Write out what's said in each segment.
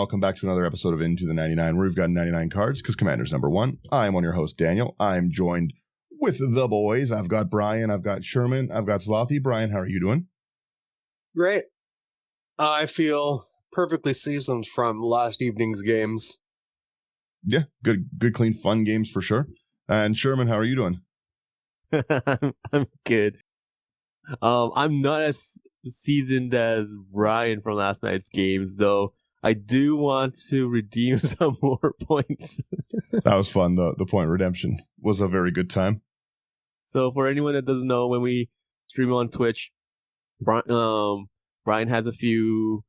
welcome back to another episode of Into the 99, where we've got 99 cards, because Commander's number one. I am one of your hosts, Daniel. I'm joined with the boys. I've got Brian, I've got Sherman, I've got Slothy. Brian, how are you doing? Great. I feel perfectly seasoned from last evening's games. Yeah, good, clean, fun games for sure. And Sherman, how are you doing? I'm good. I'm not as seasoned as Ryan from last night's games, though. I do want to redeem some more points. That was fun. The point redemption was a very good time. So for anyone that doesn't know, when we stream on Twitch, Brian has a few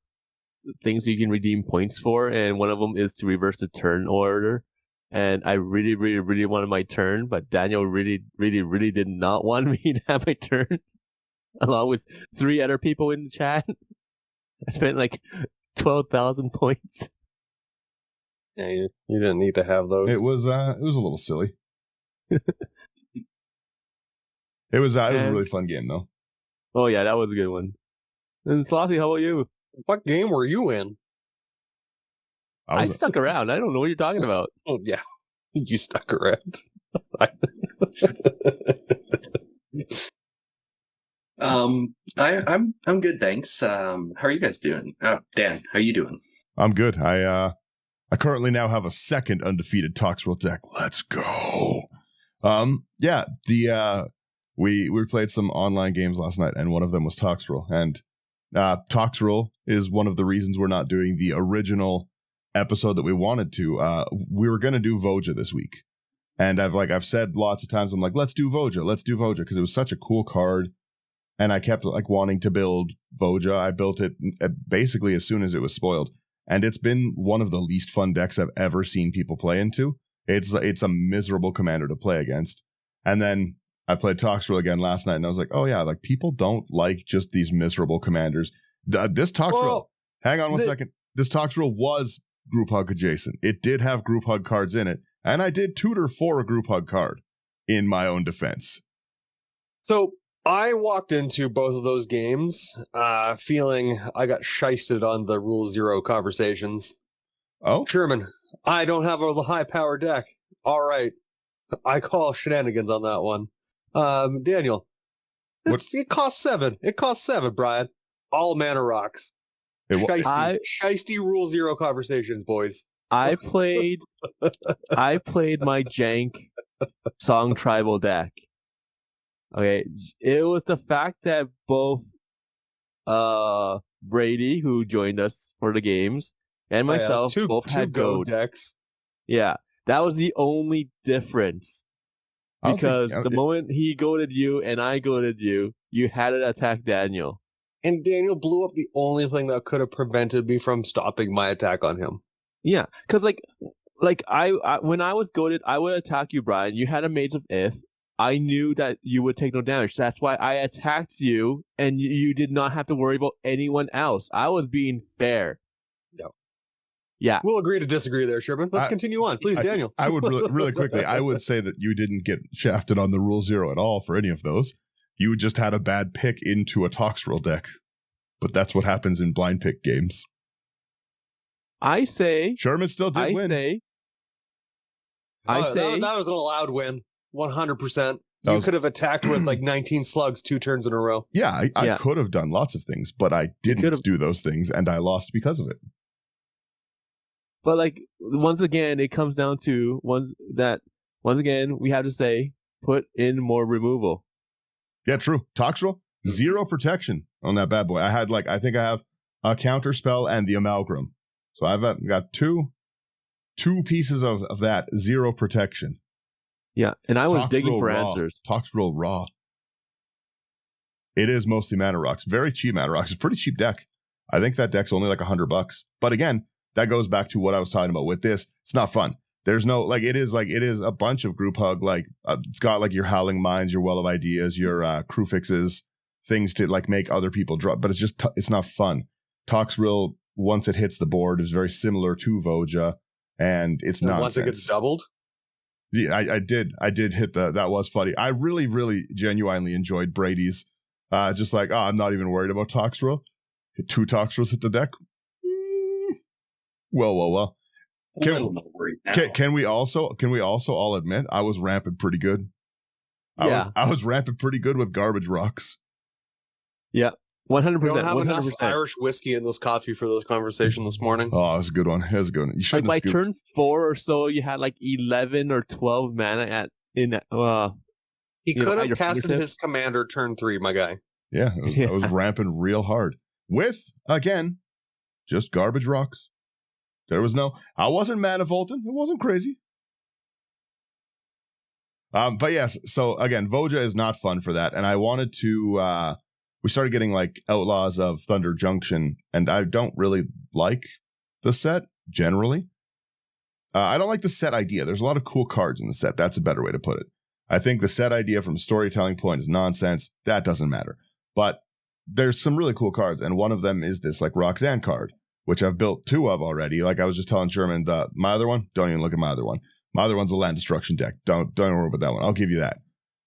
things you can redeem points for, and one of them is to reverse the turn order. And I really, really, really wanted my turn, but Daniel really, really, really did not want me to have my turn, along with 3 other people in the chat. I spent like 12,000 points. Yeah, you didn't need to have those. It was a little silly. It was a really fun game, though. Oh yeah, that was a good one. And Slothy, how about you? What game were you in? I stuck around. I don't know what you're talking about. Oh yeah, you stuck around. I'm good, thanks. How are you guys doing? Dan, how are you doing? I'm good. I currently now have a second undefeated Toxrill deck. Let's go. We played some online games last night, and one of them was Toxrill. And Toxrill is one of the reasons we're not doing the original episode that we wanted to. We were going to do Voja this week. And I've said lots of times, I'm like, let's do Voja, because it was such a cool card. And I kept wanting to build Voja. I built it basically as soon as it was spoiled. And it's been one of the least fun decks I've ever seen people play into. It's a miserable commander to play against. And then I played Toxrill again last night, and I was like, oh yeah, people don't like just these miserable commanders. This Toxrill, hang on one second. This Toxrill was group hug adjacent. It did have group hug cards in it, and I did tutor for a group hug card in my own defense. So I walked into both of those games feeling I got shysted on the Rule Zero conversations. Oh? Sherman, I don't have a high power deck. All right. I call shenanigans on that one. Daniel, it costs 7. It costs 7, Brian. All mana rocks. Shiesty Rule Zero conversations, boys. I played my jank Song Tribal deck. Okay, it was the fact that both Brady, who joined us for the games, and myself both had goat decks. Yeah, that was the only difference. Because the moment he goated you and I goated you, you had to attack Daniel. And Daniel blew up the only thing that could have prevented me from stopping my attack on him. Yeah, because I when I was goated, I would attack you, Brian. You had a Maze of Ith. I knew that you would take no damage. That's why I attacked you, and you did not have to worry about anyone else. I was being fair. No. Yeah. We'll agree to disagree there, Sherman. Let's continue on. Please, Daniel. I would really quickly, I would say that you didn't get shafted on the Rule Zero at all for any of those. You just had a bad pick into a Toxrill deck. But that's what happens in blind pick games. I say... Sherman still did win. I say... That was an allowed win. 100%. You could have attacked with 19 slugs 2 turns in a row. Yeah, I could have done lots of things, but I didn't do those things, and I lost because of it. But once again, it comes down to once again we have to say put in more removal. Yeah, true. Toxrill, 0 protection on that bad boy. I think I have a counter spell and the amalgam. So I've got two pieces of that 0 protection. Yeah, and I was digging for answers. Toxrill raw. It is mostly mana rocks. Very cheap mana rocks. It's a pretty cheap deck. I think that deck's only $100. But again, that goes back to what I was talking about with this. It's not fun. There's no it is a bunch of group hug. It's got your Howling Minds, your Well of Ideas, your crew fixes, things to make other people drop. But it's just it's not fun. Toxrill, once it hits the board, is very similar to Voja, and it's nonsense. Once it gets doubled. Yeah, I did hit that was funny. I really, really genuinely enjoyed Brady's. I'm not even worried about Toxrill. Hit 2 Toxrills hit the deck. Well. A little bit worried now. Can we also all admit I was ramping pretty good? Yeah. I was ramping pretty good with garbage rocks. Yeah. 100%. We don't have 100%. enough Irish whiskey in this coffee for this conversation this morning. Oh, that's a good one. That's a good one. You shouldn't Like by have scooped. turn 4 or so, you had like 11 or 12 mana He you know, could at have your casted fingertips. his commander turn 3, my guy. Yeah, I was ramping real hard with, again, just garbage rocks. I wasn't manifolding. It wasn't crazy. But yes, so again, Voja is not fun for that. And I wanted to, we started getting like Outlaws of Thunder Junction, and I don't really like the set generally. I don't like the set idea. There's a lot of cool cards in the set. That's a better way to put it. I think the set idea from a storytelling point is nonsense. That doesn't matter. But there's some really cool cards, and one of them is this like Roxanne card, which I've built 2 of already. Like I was just telling Sherman, my other one, don't even look at my other one. My other one's a land destruction deck. Don't worry about that one. I'll give you that.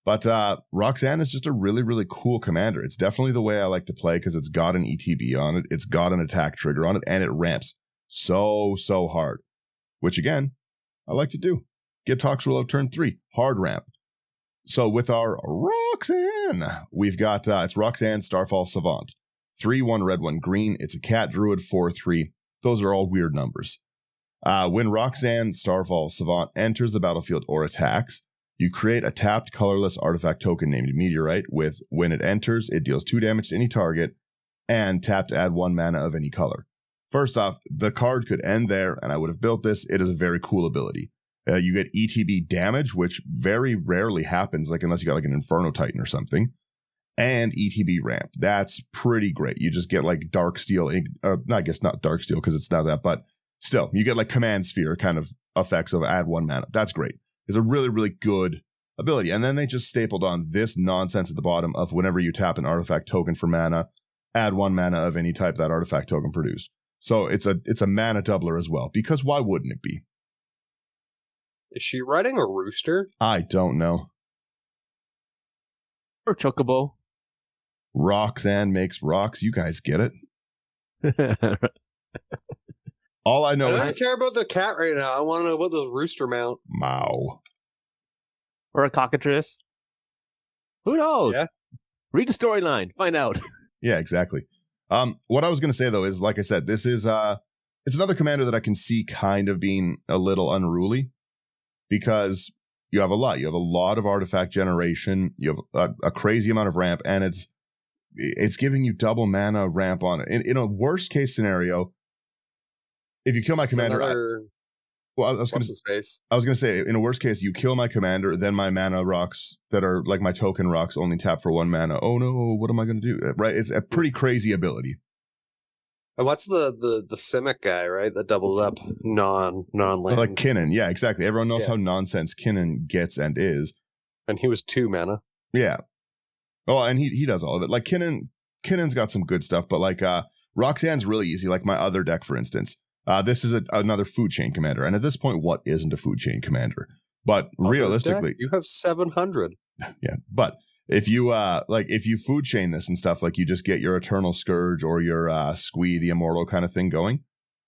But Roxanne is just a really, really cool commander. It's definitely the way I like to play because it's got an ETB on it. It's got an attack trigger on it, and it ramps so hard. Which, again, I like to do. Get Toxrill out turn 3. Hard ramp. So with our Roxanne, we've got, it's Roxanne Starfall Savant. 3/1 red 1 green. It's a cat druid 4/3. Those are all weird numbers. When Roxanne Starfall Savant enters the battlefield or attacks, you create a tapped colorless artifact token named Meet-eorite with, when it enters, it deals 2 damage to any target and tap to add 1 mana of any color. First off, the card could end there, and I would have built this. It is a very cool ability. You get ETB damage, which very rarely happens, like unless you got like an Inferno Titan or something, and ETB ramp. That's pretty great. You just get like Dark Steel, I guess not Dark Steel because it's not that, but still, you get like Command Sphere kind of effects of add 1 mana. That's great. It's a really, really good ability. And then they just stapled on this nonsense at the bottom of whenever you tap an artifact token for mana, add 1 mana of any type that artifact token produced. So it's a mana doubler as well, because why wouldn't it be? Is she riding a rooster? I don't know. Or Chocobo. Roxanne makes rocks. You guys get it. All I I know don't is care about the cat right now. I want to know about this rooster mount. Mao. Or a cockatrice. Who knows? Yeah. Read the storyline. Find out. Yeah, exactly. What I was going to say, though, is, like I said, this is it's another commander that I can see kind of being a little unruly because you have a lot. You have a lot of artifact generation. You have a crazy amount of ramp, and it's giving you double mana ramp on it. In a worst case scenario, if you kill my commander, I was going to say, in a worst case, you kill my commander, then my mana rocks that are like my token rocks only tap for 1 mana. Oh no, what am I going to do? Right? It's a pretty crazy ability. And what's the Simic guy, right? That doubles up non-land. Like Kinnan. Yeah, exactly. Everyone knows how nonsense Kinnan gets and is. And he was 2 mana. Yeah. Oh, and he does all of it. Like Kinnan's got some good stuff, but like Roxanne's really easy, like my other deck, for instance. This is another food chain commander. And at this point, what isn't a food chain commander? But realistically, you have 700. Yeah. But if you if you food chain this and stuff, like you just get your Eternal Scourge or your Squee the Immortal kind of thing going,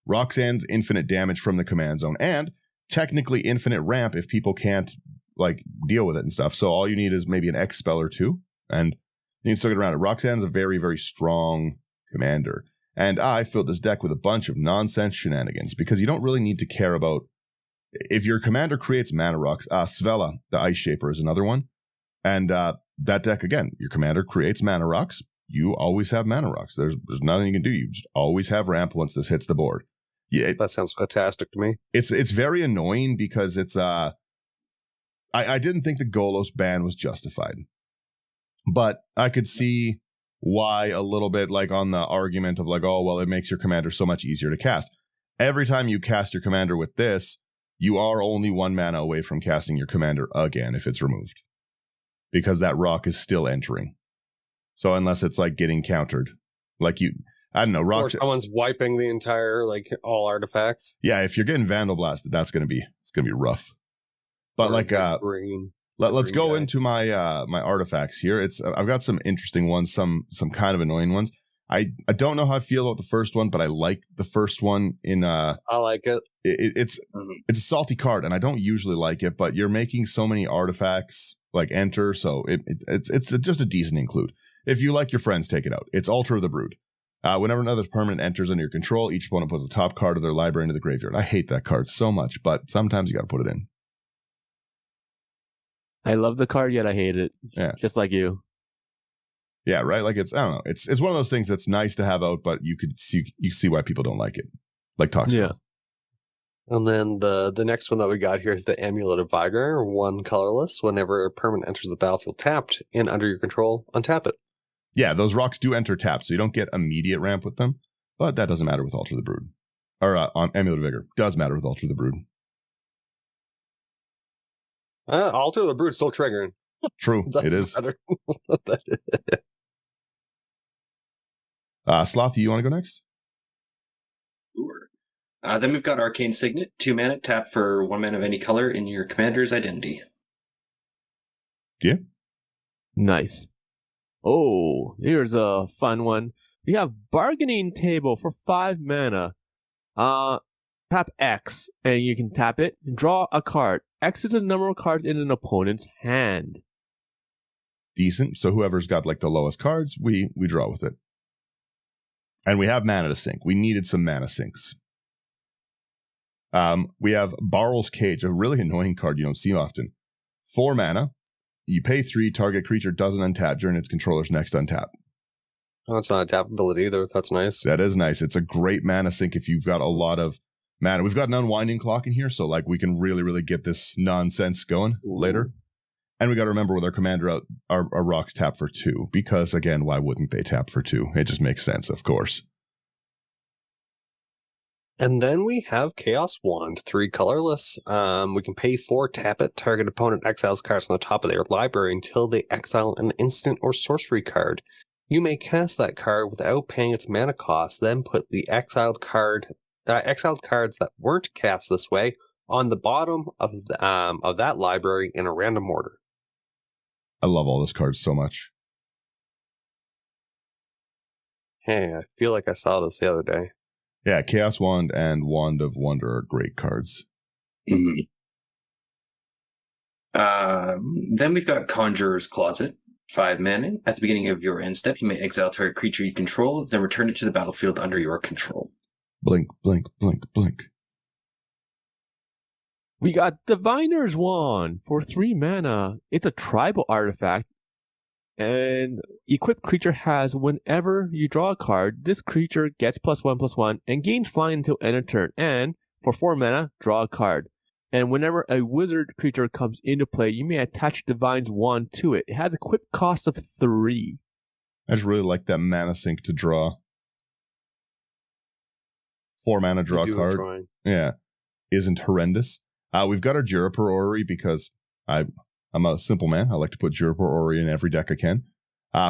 Roxanne's infinite damage from the command zone and technically infinite ramp if people can't like deal with it and stuff. So all you need is maybe an X spell or 2 and you can still get around it. Roxanne's a very, very strong commander. And I filled this deck with a bunch of nonsense shenanigans because you don't really need to care about if your commander creates mana rocks. Svella, the Ice Shaper, is another one. And that deck, again, your commander creates mana rocks. You always have mana rocks. There's nothing you can do. You just always have ramp once this hits the board. Yeah, that sounds fantastic to me. It's very annoying because it's I didn't think the Golos ban was justified. But I could see why a little bit, like on the argument of like, oh, well, it makes your commander so much easier to cast. Every time you cast your commander with this, you are only 1 mana away from casting your commander again if it's removed. Because that rock is still entering. So unless it's like getting countered. Like I don't know, or someone's wiping the entire, like, all artifacts. Yeah, if you're getting Vandal Blasted, it's gonna be rough. But like let's go into my my artifacts here. I've got some interesting ones, some kind of annoying ones. I don't know how I feel about the first one, but I like the first one in I like it. It's a salty card, and I don't usually like it, but you're making so many artifacts like enter, so it's just a decent include. If you like your friends, take it out. It's Altar of the Brood. Whenever another permanent enters under your control, each opponent puts the top card of their library into the graveyard. I hate that card so much, but sometimes you got to put it in. I love the card, yet I hate it. Yeah, just like you. Yeah, right. Like I don't know. It's one of those things that's nice to have out, but you see why people don't like it. Like Toxic. Yeah. And then the next one that we got here is the Amulet of Vigor, 1 colorless. Whenever a permanent enters the battlefield tapped and under your control, untap it. Yeah, those rocks do enter tapped, so you don't get immediate ramp with them, but that doesn't matter with Altar of the Brood. Or Amulet of Vigor does matter with Altar of the Brood. Altar of the Brood still triggering. True, it is. Slothy, you want to go next? Sure. Then we've got Arcane Signet, 2 mana, tap for 1 mana of any color in your commander's identity. Yeah. Nice. Oh, here's a fun one. We have Bargaining Table for 5 mana. Tap X, and you can tap it and draw a card. X is the number of cards in an opponent's hand. Decent. So whoever's got like the lowest cards, we draw with it. And we have mana to sink. We needed some mana sinks. We have Barrel's Cage, a really annoying card you don't see often. 4 mana. You pay 3, target creature doesn't untap during its controller's next untap. Oh, it's not a tap ability either. That's nice. That is nice. It's a great mana sink if you've got a lot of mana. We've got an Unwinding Clock in here, so like we can really, really get this nonsense going later. And we got to remember with our commander out, our rocks tap for 2, because again, why wouldn't they tap for 2? It just makes sense, of course. And then we have Chaos Wand, 3 colorless. We can pay 4, tap it, target opponent exiles cards on the top of their library until they exile an instant or sorcery card. You may cast that card without paying its mana cost, then put the exiled cards that weren't cast this way on the bottom of that library in a random order. I love all those cards so much. Hey, I feel like I saw this the other day. Yeah, Chaos Wand and Wand of Wonder are great cards. Mm-hmm. Then we've got Conjurer's Closet, 5 mana. At the beginning of your end step, you may exile target creature you control, then return it to the battlefield under your control. Blink, blink, blink, blink. We got Diviner's Wand for 3 mana. It's a tribal artifact. And equipped creature has, whenever you draw a card, this creature gets +1/+1 and gains flying until end of turn. And for 4 mana, draw a card. And whenever a wizard creature comes into play, you may attach Divine's Wand to it. It has a quick cost of 3. I just really like that mana sink to draw. 4 mana, draw a card. Yeah, isn't horrendous. We've got our Juriper Orrery because I'm a simple man. I like to put Juriper Orrery in every deck I can.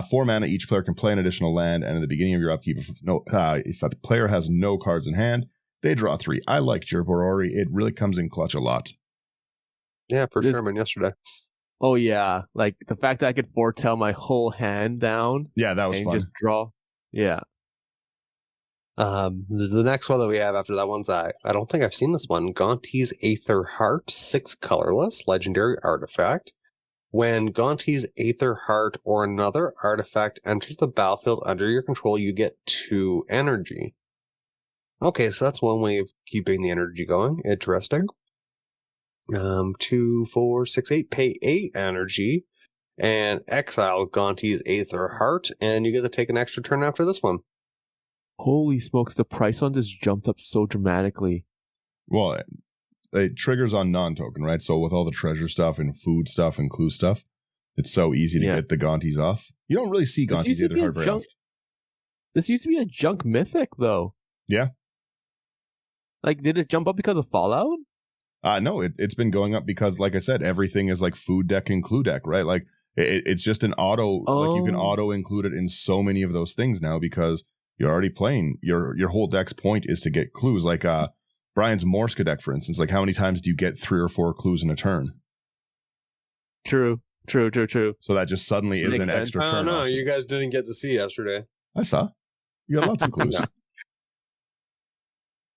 4 mana, each player can play an additional land, and at the beginning of your upkeep, if the player has no cards in hand, they draw 3. I like Juriper Orrery. It really comes in clutch a lot. Yeah, for Sherman yesterday. Oh yeah, like the fact that I could foretell my whole hand down. Yeah, that was and fun. Just draw. Yeah. The next one that we have after that one's I don't think I've seen this one. Gonti's Aether Heart, 6 colorless, legendary artifact. When Gonti's Aether Heart or another artifact enters the battlefield under your control, you get 2 energy. Okay, so that's one way of keeping the energy going. Interesting. 2, 4, 6, 8. Pay 8 energy and exile Gonti's Aether Heart, and you get to take an extra turn after this one. Holy smokes, the price on this jumped up so dramatically. Well, it triggers on non-token, right? So with all the treasure stuff and food stuff and clue stuff, it's so easy to get the Gontis off. You don't really see Gontis Aether Heart very often. This used to be a junk mythic, though. Yeah. Like, did it jump up because of Fallout? No, it's been going up because, like I said, everything is like food deck and clue deck, right? Like, it's just an auto, like you can auto include it in so many of those things now because you're already playing. Your whole deck's point is to get clues. Like Brian's Morska deck, for instance. Like, how many times do you get 3 or 4 clues in a turn? True. So that just suddenly is an extra turn. I don't know. You guys didn't get to see yesterday. I saw. You got lots of clues.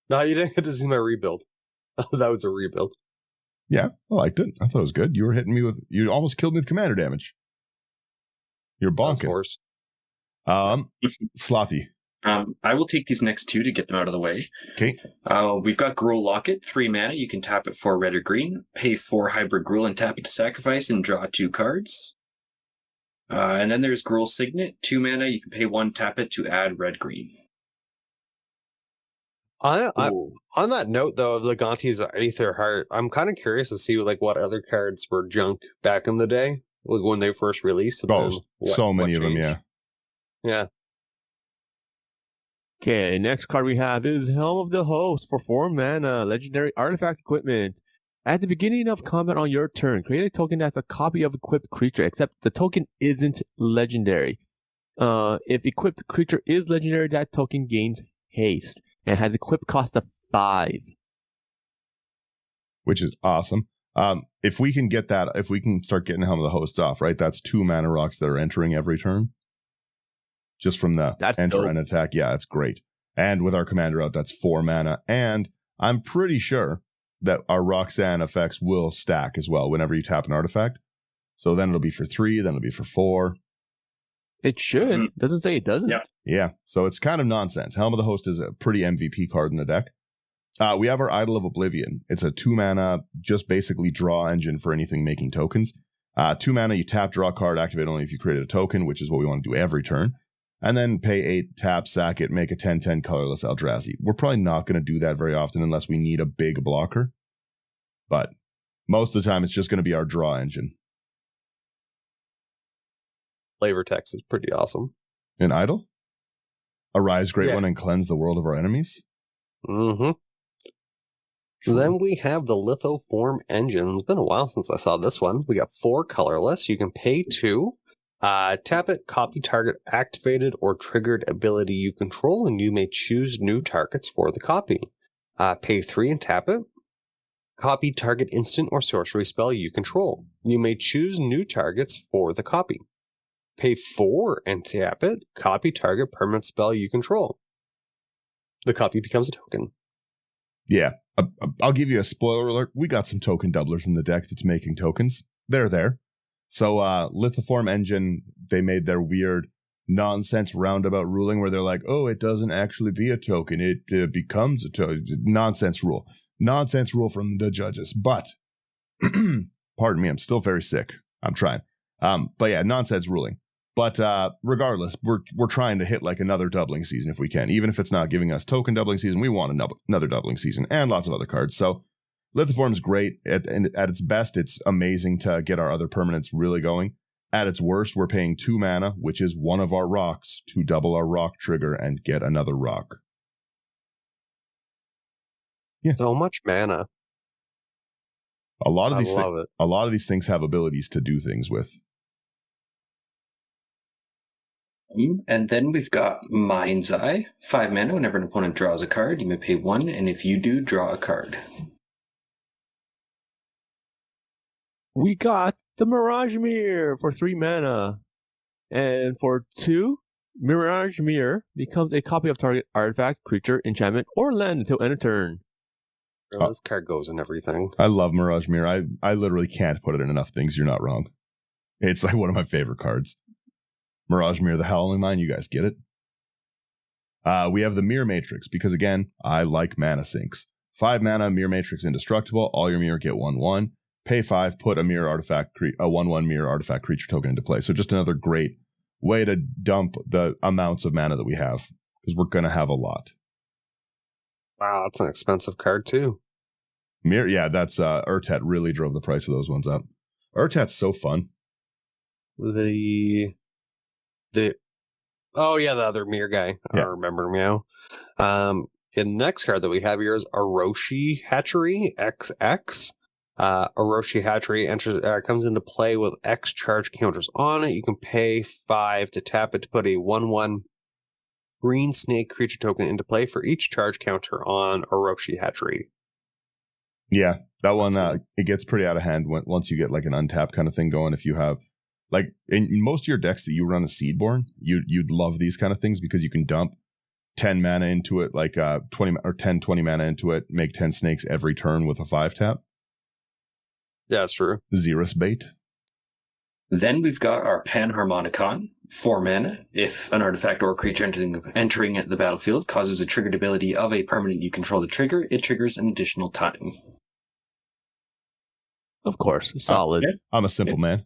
No, you didn't get to see my rebuild. That was a rebuild. Yeah, I liked it. I thought it was good. You were hitting me with, you almost killed me with commander damage. You're bonking. Slothy. I will take these next two to get them out of the way. Okay. We've got Gruul Locket, 3 mana. You can tap it for red or green. Pay 4 hybrid Gruul and tap it to sacrifice and draw 2 cards. And then there's Gruul Signet, 2 mana. You can pay 1, tap it to add red-green. On that note, though, of Legante's Aether Heart, I'm kind of curious to see like what other cards were junk back in the day, like when they first released. So many of them, yeah. Yeah. Okay, next card we have is Helm of the Host for 4 mana, legendary artifact equipment. At the beginning of combat on your turn, create a token that's a copy of equipped creature, except the token isn't legendary. If equipped creature is legendary, that token gains haste and has equip cost of 5. Which is awesome. If we can get that, if we can start getting Helm of the Hosts off, right? That's 2 mana rocks that are entering every turn. Just from the enter and attack. Yeah, that's great. And with our commander out, that's 4 mana. And I'm pretty sure that our Roxanne effects will stack as well whenever you tap an artifact. So then it'll be for 3, then it'll be for 4. It should. Doesn't say it doesn't. Yeah. So it's kind of nonsense. Helm of the Host is a pretty MVP card in the deck. We have our Idol of Oblivion. It's a 2 mana, just basically draw engine for anything making tokens. 2 mana, you tap, draw a card, activate only if you created a token, which is what we want to do every turn. And then pay 8, tap, sack it, make a 10/10 colorless Eldrazi. We're probably not going to do that very often unless we need a big blocker. But most of the time, it's just going to be our draw engine. Flavor text is pretty awesome. An Idol? Arise, Great One, and cleanse the world of our enemies? Mm-hmm. Sure. Then we have the Lithoform engine. It's been a while since I saw this one. We got 4 colorless. You can pay 2. Tap it, copy target activated or triggered ability you control, and you may choose new targets for the copy. Pay 3 and tap it. Copy target instant or sorcery spell you control. You may choose new targets for the copy. Pay 4 and tap it. Copy target permanent spell you control. The copy becomes a token. Yeah, I'll give you a spoiler alert. We got some token doublers in the deck that's making tokens. They're there. So Lithoform engine, they made their weird nonsense roundabout ruling where they're like, oh, it doesn't actually be a token. It becomes a token. Nonsense rule. Nonsense rule from the judges. But, pardon me, I'm still very sick. I'm trying. But yeah, nonsense ruling. But regardless, we're trying to hit like another doubling season if we can. Even if it's not giving us token doubling season, we want another doubling season and lots of other cards. So Lithoform is great. At its best, it's amazing to get our other permanents really going. At its worst, we're paying 2 mana, which is one of our rocks, to double our rock trigger and get another rock. Yeah. So much mana. A lot of these things have abilities to do things with. And then we've got Mind's Eye. 5 mana. Whenever an opponent draws a card, you may pay 1, and if you do, draw a card. We got the Mirage Mirror for 3 mana. And for 2, Mirage Mirror becomes a copy of target artifact, creature, enchantment, or land until end of turn. This card goes in everything. I love Mirage Mirror. I literally can't put it in enough things. You're not wrong. It's like one of my favorite cards. Mirage Mirror, the Howling Mine. You guys get it? We have the Mirror Matrix because, again, I like mana sinks. 5 mana, Mirror Matrix indestructible. All your mirror get 1/1. Pay 5, put a mirror artifact, a 1/1 mirror artifact creature token into play. So just another great way to dump the amounts of mana that we have because we're going to have a lot. Wow, that's an expensive card too. Mirror, yeah, that's Urtet really drove the price of those ones up. Urtet's so fun. The other mirror guy. I don't remember him now. The next card that we have here is Orochi Hatchery XX. Orochi Hatchery comes into play with X charge counters on it. You can pay 5 to tap it to put a 1/1 green snake creature token into play for each charge counter on Orochi Hatchery. Yeah, that one, it gets pretty out of hand once you get like an untap kind of thing going. If you have, like, in most of your decks that you run a Seedborn, you'd love these kind of things because you can dump 10 mana into it, like 20 or 10, 20 mana into it, make 10 snakes every turn with a 5-tap. Yeah, that's true. Xeris bait. Then we've got our Panharmonicon, 4 mana. If an artifact or creature entering the battlefield causes a triggered ability of a permanent you control to trigger, it triggers an additional time. Of course, solid. I'm a simple man.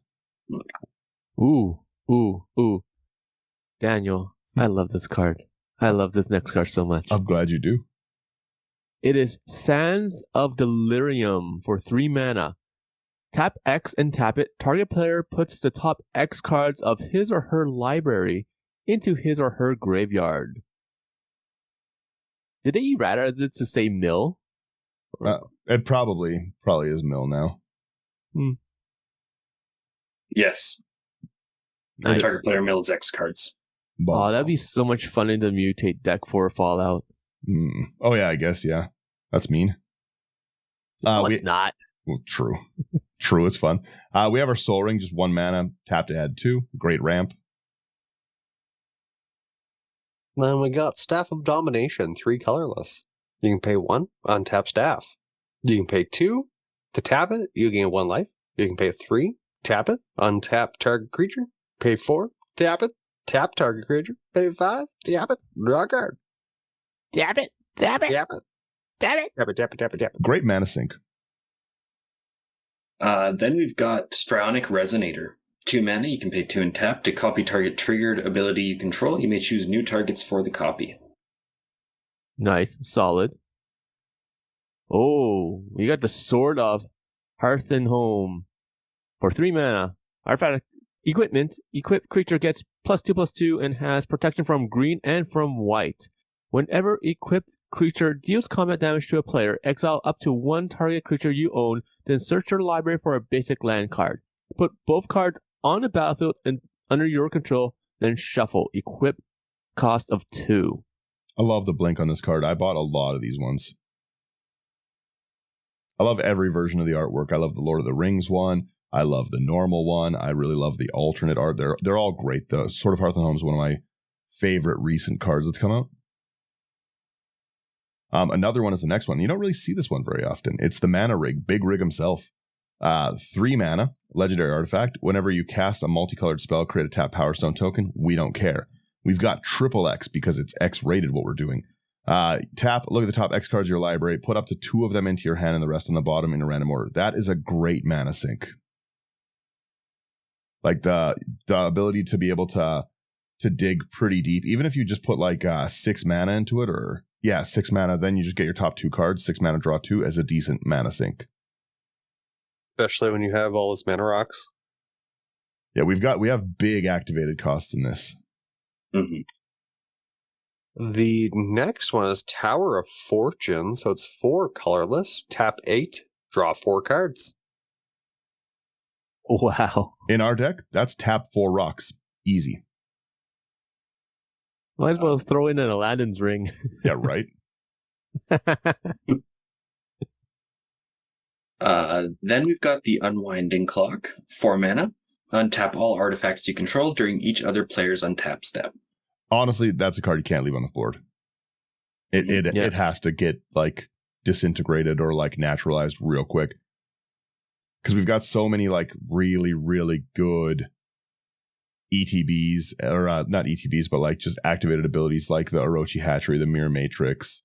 Ooh. Daniel, I love this card. I love this next card so much. I'm glad you do. It is Sands of Delirium for 3 mana. Tap X and tap it. Target player puts the top X cards of his or her library into his or her graveyard. Did they errata it to say mill? It probably is mill now. Yes. Nice. Target player mills X cards. Oh, that'd be so much fun in the mutate deck for Fallout. Oh yeah, I guess, yeah. That's mean. No, it's not. Well, true. True, it's fun. We have our Soul Ring, just 1 mana, tap to add 2. Great ramp. Then we got Staff of Domination, 3 colorless. You can pay 1, untap staff. You can pay 2 to tap it, you gain 1 life. You can pay 3, tap it, untap target creature. Pay 4, tap it, tap target creature. Pay 5, tap it, draw a card. Tap it. Tap it. Great mana sink. Then we've got Strionic Resonator. 2 mana, you can pay 2 and tap. To copy target triggered ability you control, you may choose new targets for the copy. Nice. Solid. Oh, we got the Sword of Hearth and Home for 3 mana. Artifact equipment. Equipped creature gets +2/+2 and has protection from green and from white. Whenever equipped creature deals combat damage to a player, exile up to 1 target creature you own, then search your library for a basic land card. Put both cards on the battlefield and under your control, then shuffle. Equip cost of 2. I love the blink on this card. I bought a lot of these ones. I love every version of the artwork. I love the Lord of the Rings one. I love the normal one. I really love the alternate art. They're all great. The Sword of Hearth and Home is one of my favorite recent cards that's come out. Another one is the next one. You don't really see this one very often. It's the Mana Rig, Big Rig himself. 3 mana, legendary artifact. Whenever you cast a multicolored spell, create a tap Power Stone token. We don't care. We've got triple X because it's X rated what we're doing. Tap, look at the top X cards of your library, put up to 2 of them into your hand and the rest on the bottom in a random order. That is a great mana sink. Like the ability to be able to dig pretty deep, even if you just put like 6 mana into it, or 6 mana, then you just get your top 2 cards, 6 mana, draw 2 as a decent mana sink. Especially when you have all those mana rocks. Yeah, we have big activated costs in this. Mm-hmm. The next one is Tower of Fortune, so it's 4 colorless. Tap 8, draw 4 cards. Wow. In our deck, that's tap 4 rocks. Easy. Might as well throw in an Aladdin's ring. Yeah, right? Then we've got the Unwinding Clock, 4 mana. Untap all artifacts you control during each other player's untap step. Honestly, that's a card you can't leave on the board. It has to get like disintegrated or like naturalized real quick. Because we've got so many like really, really good ETBs, or not ETBs, but like just activated abilities like the Orochi Hatchery, the Mirror Matrix,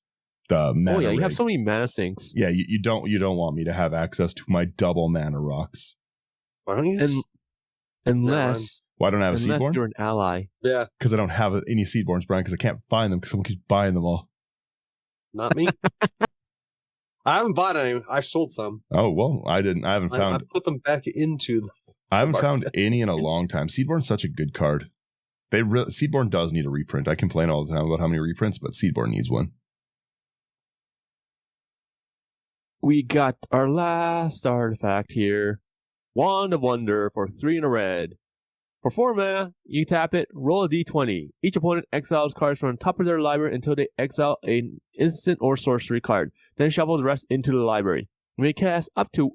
the Mana you Rig. have so many mana sinks. Yeah, you don't want me to have access to my double mana rocks. Why don't you Unless Why don't I have a Seedborn? You're an ally. Yeah. Because I don't have any Seedborns, Brian, because I can't find them because someone keeps buying them all. Not me. I haven't bought any. I sold some. Oh, well, I haven't found... I put them back into the... I haven't found any in a long time. Seedborn's such a good card. Seedborn does need a reprint. I complain all the time about how many reprints, but Seedborn needs one. We got our last artifact here. Wand of Wonder for 3 and a red. For 4 mana, you tap it, roll a d20. Each opponent exiles cards from the top of their library until they exile an instant or sorcery card. Then shuffle the rest into the library. You may cast up to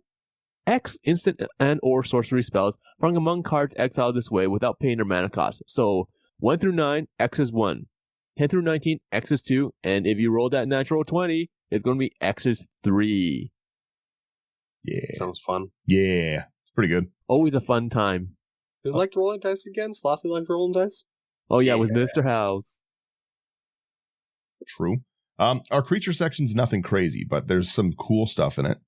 X instant and or sorcery spells from among cards exiled this way without paying their mana cost. So 1 through 9, X is 1. 10 through 19, X is 2. And if you roll that natural 20, it's going to be X is 3. Yeah. Sounds fun. Yeah. It's pretty good. Always a fun time. Who liked rolling dice again? Slothy liked rolling dice? Oh, yeah, with Mr. House. True. Our creature section's nothing crazy, but there's some cool stuff in it.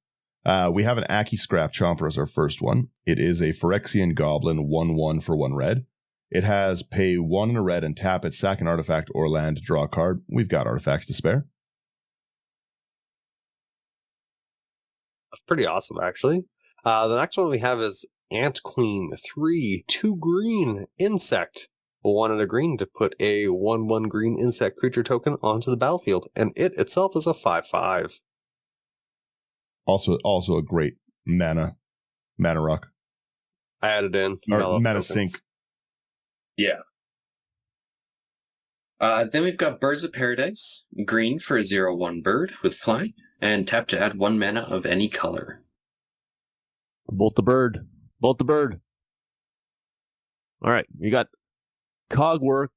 We have an Aki Scrap Chomper as our first one. It is a Phyrexian Goblin 1/1 for 1 red. It has pay 1 and a red and tap it, sack an artifact or land, draw a card. We've got artifacts to spare. That's pretty awesome, actually. The next one we have is Ant Queen 3, 2 green insect. 1 and a green to put a 1/1 green insect creature token onto the battlefield, and it itself is a 5/5. Also a great mana rock. I added in Or mana sync. Yeah. Then we've got Birds of Paradise, green for a 0/1 bird with fly, and tap to add 1 mana of any color. Bolt the bird. Bolt the bird. All right, we got Cogwork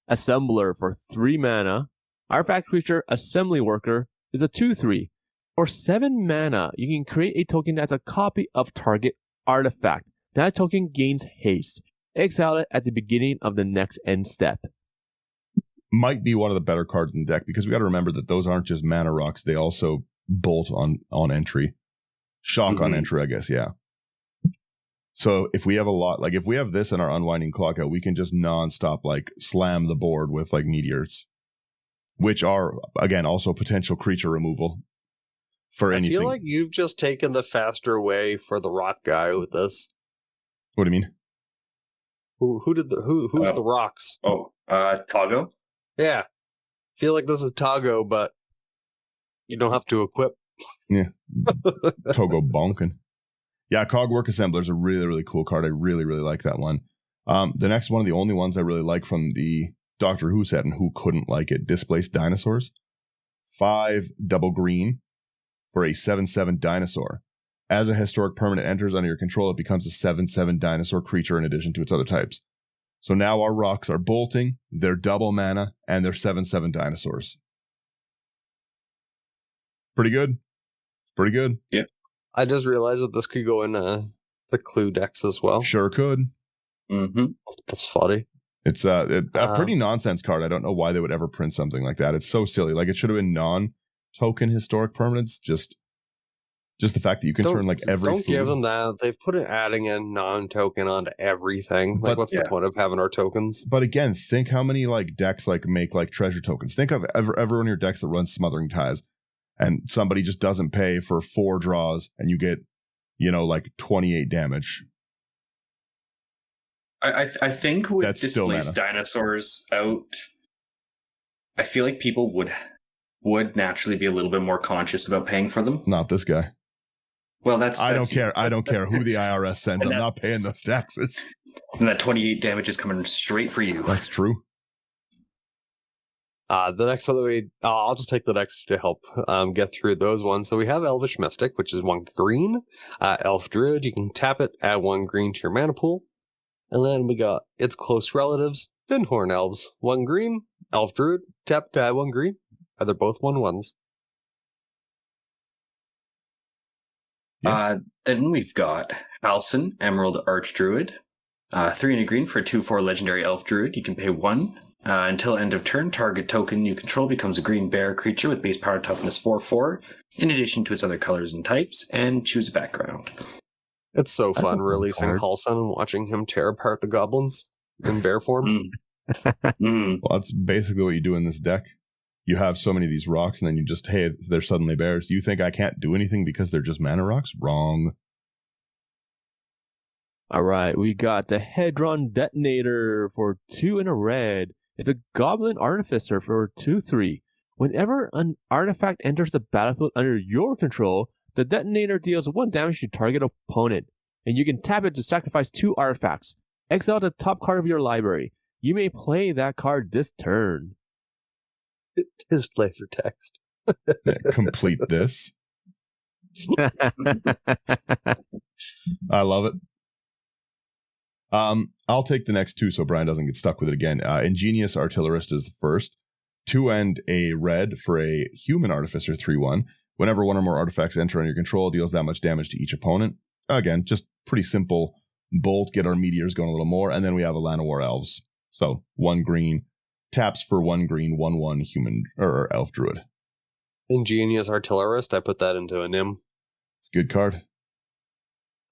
Assembler for 3 mana. Artifact creature Assembly Worker is a 2/3. For 7 mana, you can create a token that's a copy of target artifact. That token gains haste. Exile it at the beginning of the next end step. Might be one of the better cards in the deck because we got to remember that those aren't just mana rocks. They also bolt on entry. Shock on entry, I guess, yeah. So if we have a lot, like if we have this in our Unwinding Clock out, we can just nonstop like slam the board with like Meet-eors, which are, again, also potential creature removal for anything. I feel like you've just taken the faster way for the rock guy with this. What do you mean? Who's the rocks? Togo? Yeah. I feel like this is Togo, but you don't have to equip. Yeah. Togo bonking. Yeah, Cogwork Assembler is a really, really cool card. I really, really like that one. The next one of the only ones I really like from the Doctor Who set, and who couldn't like it, Displaced Dinosaurs. 5 double green for a 7/7 dinosaur. As a historic permanent enters under your control, it becomes a 7/7 dinosaur creature in addition to its other types. So now our rocks are bolting, they're double mana, and they're 7/7 dinosaurs. Pretty good. Pretty good. Yeah. I just realized that this could go in the Clue decks as well. Sure could. Mm-hmm. That's funny. It's a pretty nonsense card. I don't know why they would ever print something like that. It's so silly. Like, it should have been non-token historic permanents. Just the fact that you can turn like every. Don't give them that. They've put in adding in non-token onto everything. Like, what's the point of having our tokens? But again, think how many like decks like make like treasure tokens. Think of everyone in your decks that runs Smothering Ties, and somebody just doesn't pay for 4 draws, and you get, like 28 damage. I think with That's Displaced Dinosaurs out, I feel like people would naturally be a little bit more conscious about paying for them. Not this guy. Well, that's I don't care. I don't care who the IRS sends. I'm not paying those taxes. And that 28 damage is coming straight for you. That's true. The next one I'll just take the next to help get through those ones. So we have Elvish Mystic, which is 1 green. Elf Druid, you can tap it, add 1 green to your mana pool. And then we got its close relatives, Finhorn Elves. 1 green, Elf Druid, tap to add 1 green. They're both 1/1s. Then we've got Alson, Emerald Archdruid. 3 and a green for a 2/4 legendary elf druid. You can pay 1. Until end of turn, target token you control becomes a green bear creature with base power toughness 4/4, in addition to its other colors and types, and choose a background. It's so fun releasing Halson and watching him tear apart the goblins in bear form. Well, that's basically what you do in this deck. You have so many of these rocks, and then you just, hey, they're suddenly bears. You think I can't do anything because they're just mana rocks? Wrong. All right, we got the Hedron Detonator for 2 and a red. It's a Goblin Artificer for 2/3. Whenever an artifact enters the battlefield under your control, the detonator deals 1 damage to target opponent, and you can tap it to sacrifice 2 artifacts. Exile the top card of your library. You may play that card this turn. His flavor text. Complete this. I love it. I'll take the next 2 so Brian doesn't get stuck with it again. Ingenious Artillerist is the first. 2 and a red for a human artificer 3/1. Whenever one or more artifacts enter under your control, deals that much damage to each opponent. Again, just pretty simple bolt, get our meteors going a little more, and then we have a Land of War Elves. So 1 green, taps for 1 green, 1/1 human or elf druid. Ingenious Artillerist. I put that into a Nim. It's a good card.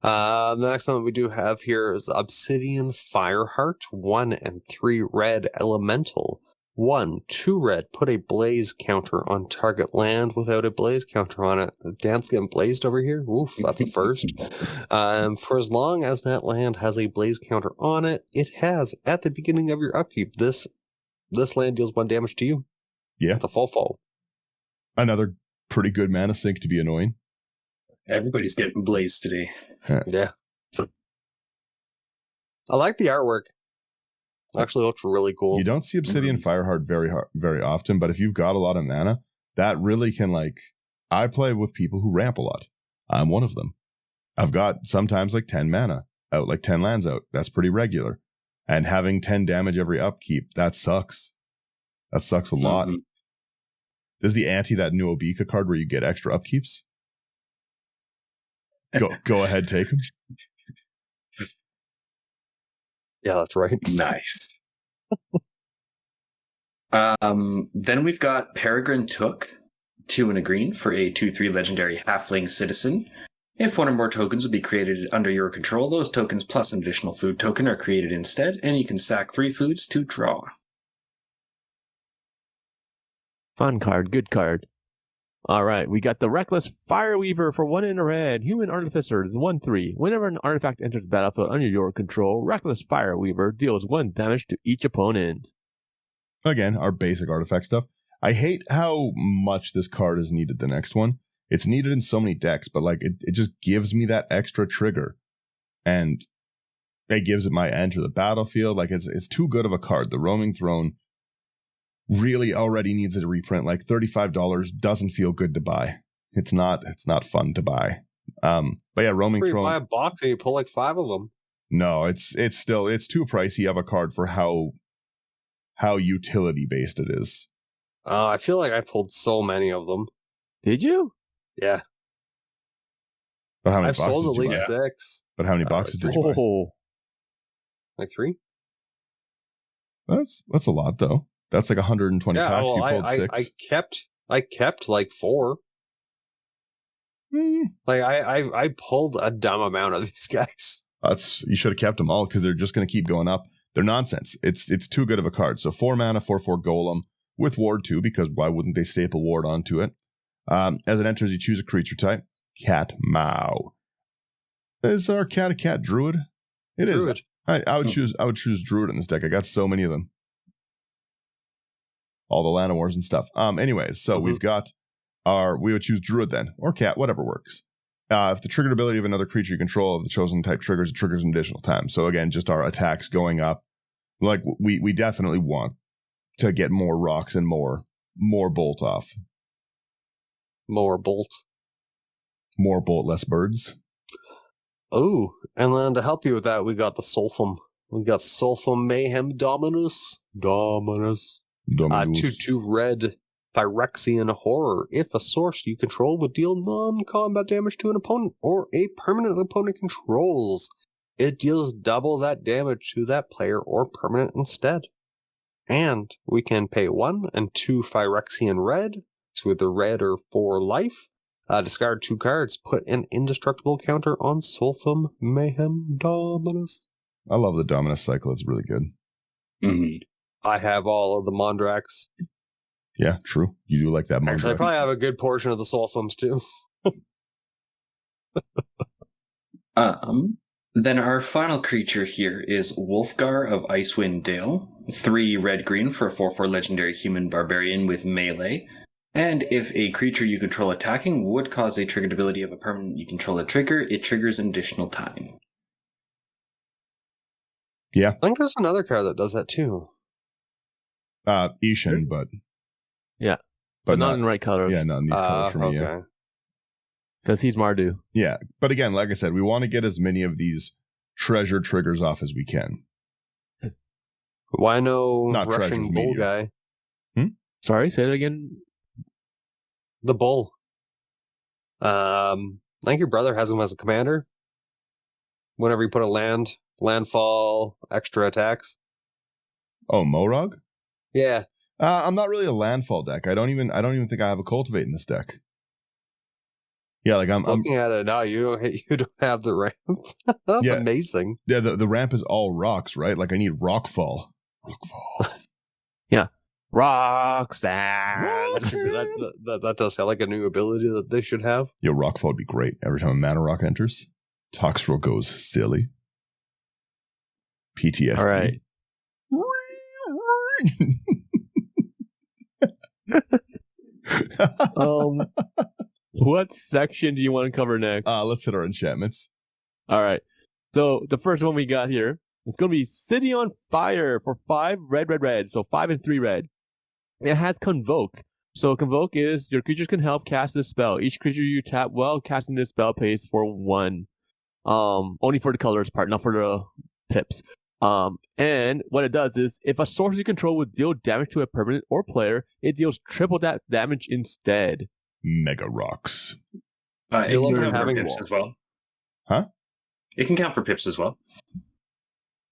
The next one we do have here is Obsidian Fireheart. 1 and 3 red elemental. 1, 2 red, put a blaze counter on target land without a blaze counter on it. The Dan's getting blazed over here. Oof, that's a first. For as long as that land has a blaze counter on it, it has, at the beginning of your upkeep, this land deals 1 damage to you. Yeah. It's a full. Another pretty good mana sink to be annoying. Everybody's getting blazed today. Yeah. I like the artwork. Actually looks really cool. You don't see Obsidian Fireheart very often, but if you've got a lot of mana, that really can, like, I play with people who ramp a lot. I'm one of them. I've got sometimes like 10 mana out, like 10 lands out. That's pretty regular. And having 10 damage every upkeep, that sucks. That sucks a lot. There's the anti that new Obika card where you get extra upkeeps. Go ahead, take them. Yeah, that's right. Nice. Then we've got Peregrine Took, 2 and a green for a 2/3 legendary halfling citizen. If 1 or more tokens will be created under your control, those tokens plus an additional food token are created instead, and you can sack 3 foods to draw. Fun card, good card. All right, we got the Reckless Fireweaver for 1 in a red. Human Artificer is 1/3. Whenever an artifact enters the battlefield under your control, Reckless Fireweaver deals 1 damage to each opponent. Again, our basic artifact stuff. I hate how much this card is needed the next one. It's needed in so many decks, but like it just gives me that extra trigger. And it gives it my enter the battlefield. Like it's too good of a card. The Roaming Throne really already needs a reprint. Like $35 doesn't feel good to buy. It's not fun to buy. But yeah, Roaming Throne. You buy a box and you pull like 5 of them. No, it's too pricey of a card for how utility based it is. I feel like I pulled so many of them. Did you? Yeah. But how many I've boxes sold at did you least buy? 6. But how many boxes did you buy? Oh, Like 3? That's a lot though. That's like 120 Yeah, packs. well, You pulled 6. I kept like 4. Like I pulled a dumb amount of these guys. You should have kept them all because they're just going to keep going up. They're nonsense. It's too good of a card. So 4 mana, 4/4 Golem with Ward 2, because why wouldn't they staple Ward onto it? As it enters, you choose a creature type. Cat Mao. Is our cat a cat druid? It Druid. is. I would choose druid in this deck. I got so many of them. All the Land of Wars and stuff. Anyways, so we've got we would choose druid then, or cat, whatever works. If the triggered ability of another creature you control of the chosen type triggers, it triggers an additional time. So again, just our attacks going up. Like we definitely want to get more rocks and more bolt off. More bolt. More bolt, less birds. Oh, and then to help you with that, we got the Sulfum. We got Sulfum Mayhem Dominus. 2/2 red Phyrexian Horror. If a source you control would deal non-combat damage to an opponent or a permanent opponent controls, it deals double that damage to that player or permanent instead. And we can pay 1 and 2 Phyrexian red, so either red or 4 life. Discard 2 cards, put an indestructible counter on Sulfum Mayhem Dominus. I love the Dominus cycle. It's really good. Mm-hmm. I have all of the Mondrax. Yeah, true. You do like that Mondrak. Actually, I probably have a good portion of the Sulfums too. Then our final creature here is Wolfgar of Icewind Dale. 3 red-green for a 4/4 legendary human barbarian with melee. And if a creature you control attacking would cause a triggered ability of a permanent you control to trigger, it triggers an additional time. Yeah. I think there's another card that does that too. Ishin, but yeah, but not in the right colors. Yeah, not in these colors for me. Yeah, because he's Mardu. Yeah, but again, like I said, we want to get as many of these treasure triggers off as we can. Why no Not Russian bull guy? Sorry, say it again. The bull. I think your brother has him as a commander. Whenever you put a landfall, extra attacks. Oh, Morog? Yeah. I'm not really a landfall deck. I don't even think I have a cultivate in this deck. Yeah, like I'm Looking at it now, you don't have the ramp. That's Yeah. amazing. Yeah, the ramp is all rocks, right? Like I need rockfall. Rockfall. Yeah. Roxanne. That does sound like a new ability that they should have. Yo, rockfall would be great. Every time a mana rock enters, Toxrill goes silly. PTSD. All right. What section do you want to cover next? Let's hit our enchantments. All right. So the first one we got here, it's going to be City on Fire for 5 red. So 5 and 3 red. It has Convoke. So Convoke is your creatures can help cast this spell. Each creature you tap while casting this spell pays for 1. Only for the colors part, not for the pips. And what it does is, if a source you control would deal damage to a permanent or player, it deals triple that damage instead. Mega rocks. It can count for having pips as well. Huh? It can count for pips as well.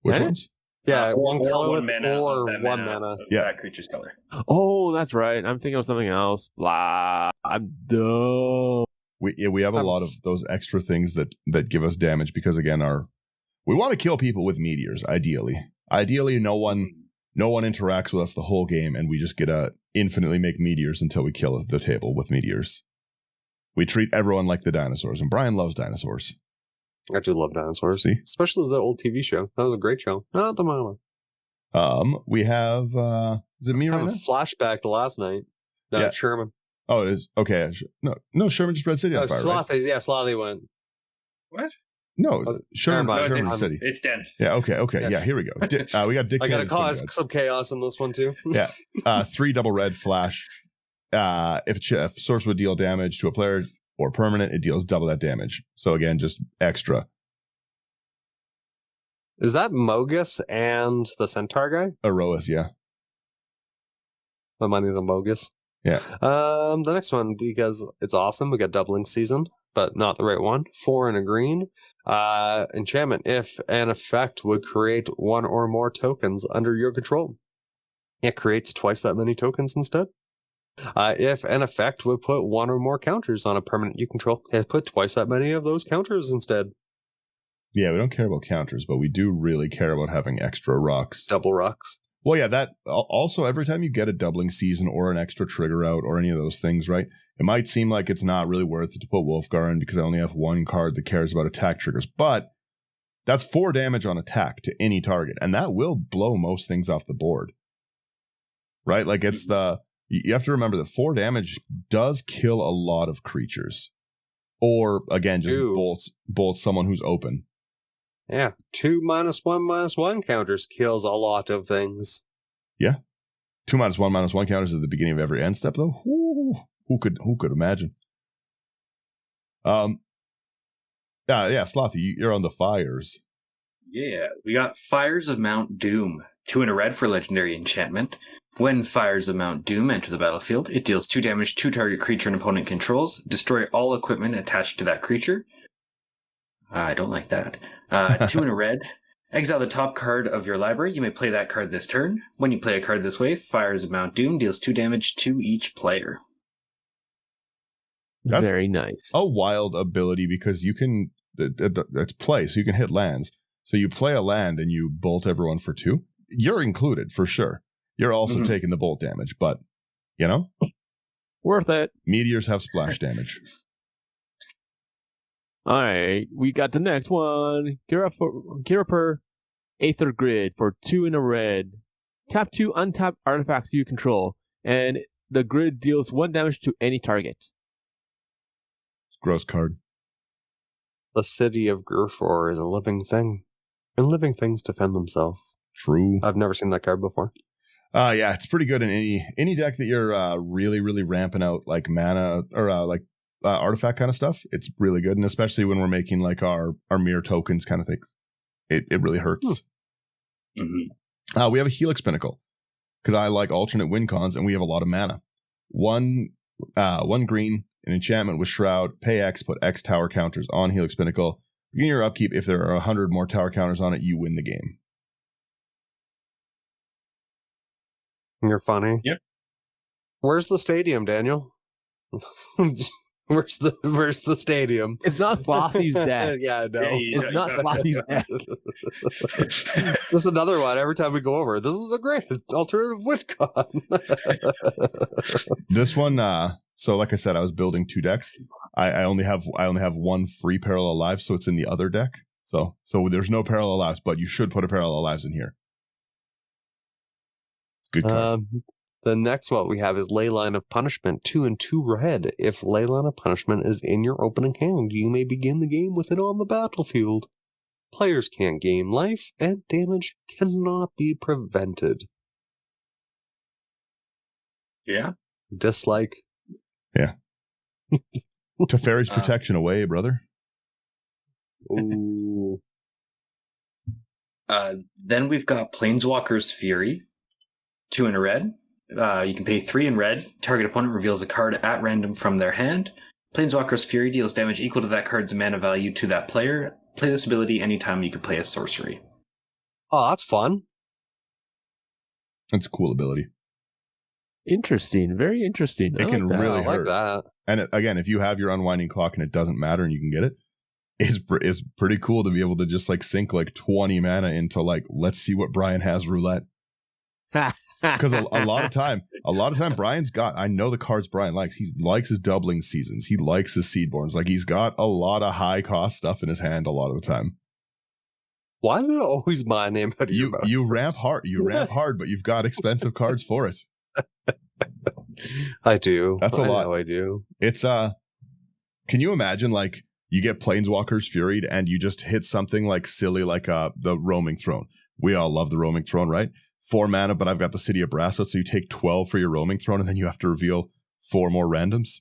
Which Can it? ones? Yeah, Or one color one mana or of that one mana mana. of Yeah. that creature's color. Oh, that's right. I'm thinking of something else. Blah. I'm dumb. We have a lot of those extra things that give us damage because again we want to kill people with meteors. Ideally, no one interacts with us the whole game, and we just get to infinitely make meteors until we kill the table with meteors. We treat everyone like the dinosaurs, and Brian loves dinosaurs. I do love dinosaurs. See? Especially the old TV show. That was a great show. Not the mama. We have is it me I right have a now? flashback to last night. No, Yeah. Sherman. Oh, it is okay. No, Sherman just read City on Fire. Right? Yeah, Slothy went. What? No, Oh, Sherman. never mind. Sherman I'm- City. It's Den. Yeah. Okay. Yeah. Yeah. Here we go. We got Dick. I gotta Cannon's cause Twin Gods. some chaos in this one too. Yeah. 3 double red flash. If source would deal damage to a player or permanent, it deals double that damage. So again, just extra. Is that Mogus and the Centaur guy? Erois, yeah. My money's on Mogus. Yeah. The next one, because it's awesome, we got doubling season, but not the right one. 4 and a green. Enchantment. If an effect would create 1 or more tokens under your control, it creates twice that many tokens instead. If an effect would put 1 or more counters on a permanent you control, it put twice that many of those counters instead. Yeah, we don't care about counters, but we do really care about having extra rocks. Double rocks. Well, yeah, that also every time you get a doubling season or an extra trigger out or any of those things, right? It might seem like it's not really worth it to put Wolfgar in because I only have 1 card that cares about attack triggers, but that's 4 damage on attack to any target, and that will blow most things off the board. Right? Like it's you have to remember that 4 damage does kill a lot of creatures. Or again, just bolts someone who's open. Yeah, 2 -1/-1 counters kills a lot of things. Yeah, 2 -1/-1 counters at the beginning of every end step, though. Who could imagine? Yeah, Slothy, you're on the fires. Yeah, we got Fires of Mount Doom. 2 and a red for legendary enchantment. When Fires of Mount Doom enter the battlefield, it deals 2 damage to target creature an opponent controls. Destroy all equipment attached to that creature. I don't like that. 2 and a red. Exile the top card of your library. You may play that card this turn. When you play a card this way, Fires of Mount Doom deals 2 damage to each player. That's very nice. A wild ability because you can, it's play, so you can hit lands. So you play a land and you bolt everyone for 2. You're included for sure. You're also taking the bolt damage, but, you know? Worth it. Meteors have splash damage. All right, we got the next one. Girapur Aether Grid for 2 and a red. Tap 2 untapped artifacts you control, and the grid deals 1 damage to any target. Gross card. The city of Gurfor is a living thing, and living things defend themselves. True. I've never seen that card before. Yeah, it's pretty good in any deck that you're really ramping out like mana or artifact kind of stuff. It's really good, and especially when we're making like our mirror tokens kind of thing, it really hurts. Mm-hmm. We have a Helix Pinnacle. because I like alternate win cons, and we have a lot of mana. One green, an enchantment with Shroud, pay X, put X tower counters on Helix Pinnacle. Begin your upkeep. If there are 100 more tower counters on it, you win the game. You're funny. Yep. Where's the stadium, Daniel? Where's the stadium? It's not Flossy's deck. Yeah, I know. It's not Flossy's deck. Just another one every time we go over. This is a great alternative win con. This one, so like I said, I was building 2 decks. I only have one free Parallel Lives, so it's in the other deck. So there's no Parallel Lives, but you should put a Parallel Lives in here. It's good card. The next one we have is Leyline of Punishment, 2 and 2 red. If Leyline of Punishment is in your opening hand, you may begin the game with it on the battlefield. Players can't gain life, and damage cannot be prevented. Yeah. Dislike. Yeah. Teferi's protection away, brother. Ooh. Then we've got Planeswalker's Fury, 2 in a red. You can pay 3 in red. Target opponent reveals a card at random from their hand. Planeswalker's Fury deals damage equal to that card's mana value to that player. Play this ability anytime you can play a sorcery. Oh, that's fun. It's a cool ability. Interesting. Very interesting. It can really I like hurt. that. And again, if you have your Unwinding Clock and it doesn't matter and you can get it, it's pretty cool to be able to just like sink like 20 mana into like, let's see what Brian has roulette. Because a lot of time Brian's got, I know the cards Brian likes. He likes his doubling seasons. He likes his Seedborns. Like he's got a lot of high cost stuff in his hand a lot of the time. Why is it always my name out of your mouth? You ramp hard, but you've got expensive cards for it. I do. That's a lot. I know I do. It's can you imagine like you get Planeswalkers Furied and you just hit something like silly like the Roaming Throne. We all love the Roaming Throne, right? 4 mana, but I've got the City of Brasso, so you take 12 for your Roaming Throne, and then you have to reveal 4 more randoms.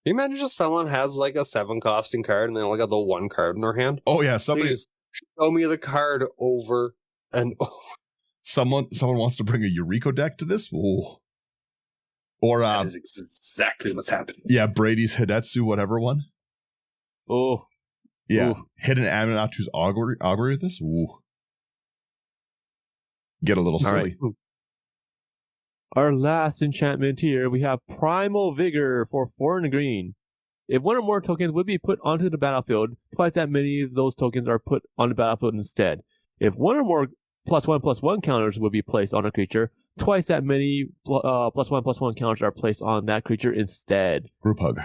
Can you imagine just someone has like a 7 costing card and they only got the 1 card in their hand? Oh yeah, somebody. Please show me the card over and over. Someone wants to bring a Eureka deck to this? Ooh. Or That is exactly what's happening. yeah, Brady's Hidetsu, whatever one. Oh. Yeah. Ooh. Hidden Aminatu's Augury with this? Ooh. Get a little silly. Right. Our last enchantment here, we have Primal Vigor for 4 and a green. If one or more tokens would be put onto the battlefield, twice that many of those tokens are put on the battlefield instead. If one or more +1/+1 counters would be placed on a creature, twice that many +1/+1 counters are placed on that creature instead. Group hug.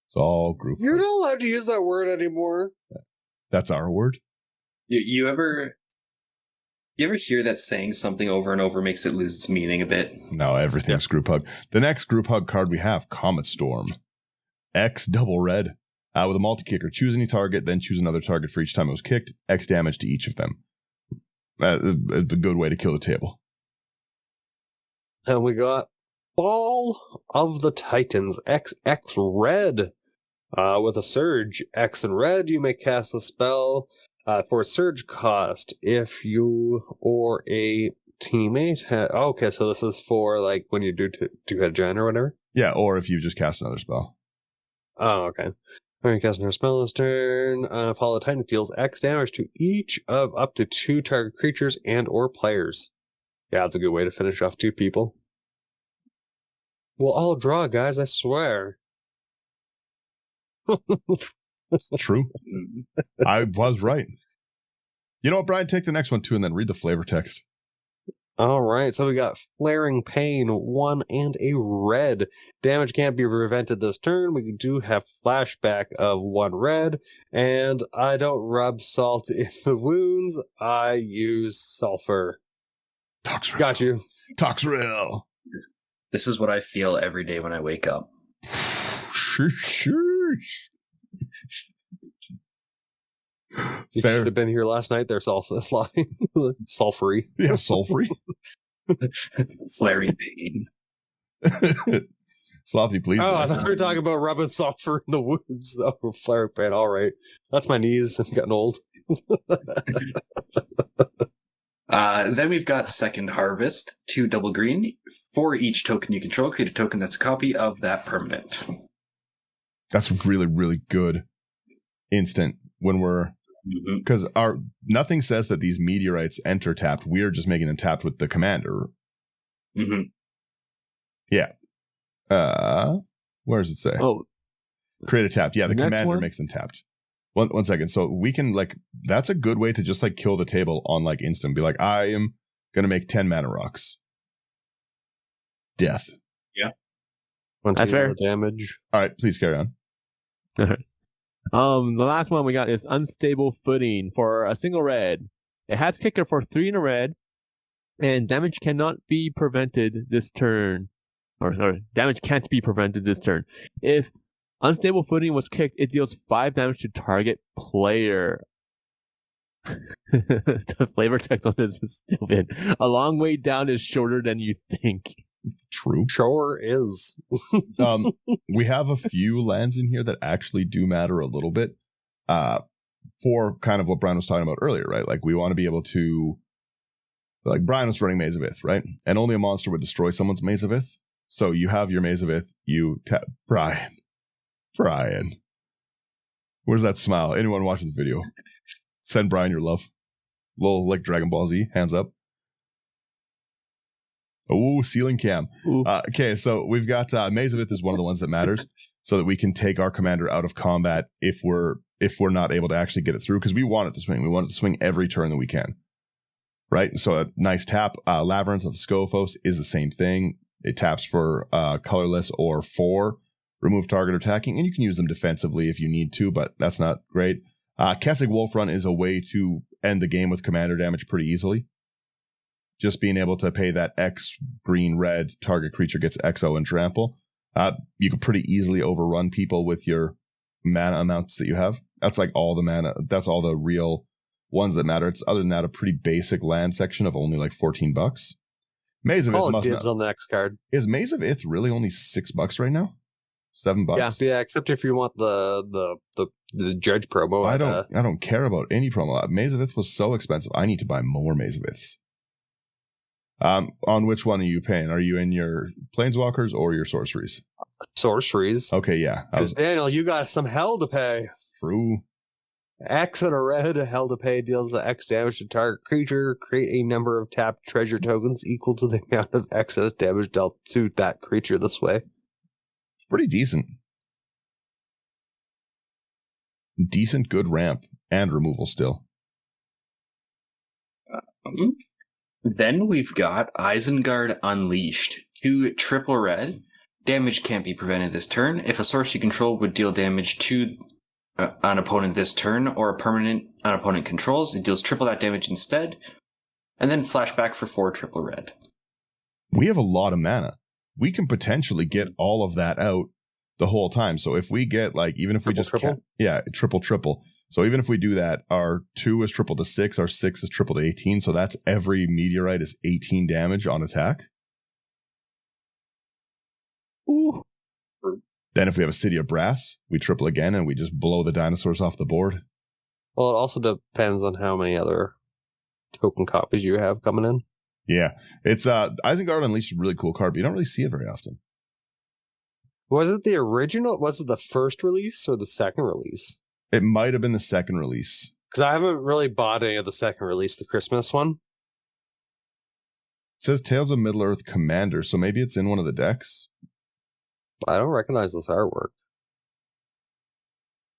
It's all group You're hug. not allowed to use that word anymore. That's our word. You ever hear that saying something over and over makes it lose its meaning a bit? No, everything's group hug. The next group hug card we have, Comet Storm. X double red. With a multi-kicker, choose any target, then choose another target for each time it was kicked. X damage to each of them. A good way to kill the table. And we got Fall of the Titans, XX red. With a surge, X and red, you may cast a spell for a surge cost if you or a teammate. Okay, so this is for like when you do two-head giant or whatever? Yeah, or if you just cast another spell. Oh, okay. When you cast another spell this turn, Fall of the Titans deals X damage to each of up to 2 target creatures and or players. Yeah, that's a good way to finish off 2 people. We'll all draw, guys, I swear. It's true. I was right. You know what, Brian? Take the next one too and then read the flavor text. All right, so we got Flaring Pain, 1 and a red. Damage can't be prevented this turn. We do have flashback of 1 red, and I don't rub salt in the wounds. I use sulfur. Toxrill. Got you. Toxrill. This is what I feel every day when I wake up. Shush. You Fair. should have been here last night. They're sulfury. Yeah, sulfury. Flaring Pain. Slothy, please. Oh, I thought we were talking about rubbing sulfur in the wounds. Oh, Flaring Pain. All right. That's my knees. I'm getting old. Then we've got Second Harvest, 2 double green. For each token you control, create a token that's a copy of that permanent. That's really, really good instant when we're... Because nothing says that these meteorites enter tapped. We're just making them tapped with the commander. Mm-hmm. Yeah. Where does it say? Oh, create a tapped. Yeah, the commander one? makes them tapped. One second. So we can that's a good way to just kill the table on instant. Be like, I am gonna make 10 mana rocks. Death. Yeah. That's fair. Damage. All right, please carry on. The last one we got is Unstable Footing for a single red. It has kicker for 3 in a red, and damage cannot be prevented this turn. Or damage can't be prevented this turn. If Unstable Footing was kicked, it deals 5 damage to target player. The flavor text on this is stupid. A long way down is shorter than you think. True. Sure is. We have a few lands in here that actually do matter a little bit. For kind of what Brian was talking about earlier, right? We want to be able to... Brian was running Maze of Ith, right? And only a monster would destroy someone's Maze of Ith. So you have your Maze of Ith, you tap... Brian. Where's that smile? Anyone watching the video? Send Brian your love. Little Dragon Ball Z, hands up. Oh, ceiling cam. Okay, so we've got Maze of Ith is one of the ones that matters, so that we can take our commander out of combat if we're not able to actually get it through, because we want it to swing. We want it to swing every turn that we can. Right? So a nice tap. Labyrinth of Scophos is the same thing. It taps for colorless or 4. Remove target attacking, and you can use them defensively if you need to, but that's not great. Kessig Wolfrun is a way to end the game with commander damage pretty easily. Just being able to pay that X green-red, target creature gets XO and trample. You can pretty easily overrun people with your mana amounts that you have. That's all the mana. That's all the real ones that matter. It's other than that a pretty basic land section of only $14. Maze of Ith dibs on the next card. Is Maze of Ith really only $6 right now? $7? Yeah, except if you want the Judge promo. I don't care about any promo. Maze of Ith was so expensive. I need to buy more Maze of Iths. On which one are you paying? Are you in your Planeswalkers or your sorceries? Sorceries. Okay, yeah. Because Daniel, you got some hell to pay. True. X and a red, hell to pay deals the X damage to target creature. Create a number of tapped treasure tokens equal to the amount of excess damage dealt to that creature this way. Pretty decent. Decent, good ramp and removal still. Then we've got Isengard Unleashed. 2 triple red. Damage can't be prevented this turn. If a source you control would deal damage to an opponent this turn, or a permanent an opponent controls, it deals triple that damage instead. And then flashback for 4 triple red. We have a lot of mana. We can potentially get all of that out the whole time. So if we get even if we just triple. So even if we do that, our 2 is triple to 6, our 6 is triple to 18. So that's every meteorite is 18 damage on attack. Ooh. Then if we have a City of Brass, we triple again and we just blow the dinosaurs off the board. Well, it also depends on how many other token copies you have coming in. Yeah, it's Isengard Unleashed is a really cool card, but you don't really see it very often. Was it the original? Was it the first release or the second release? It might have been the second release. Because I haven't really bought any of the second release, the Christmas one. It says Tales of Middle-earth Commander, so maybe it's in one of the decks. I don't recognize this artwork.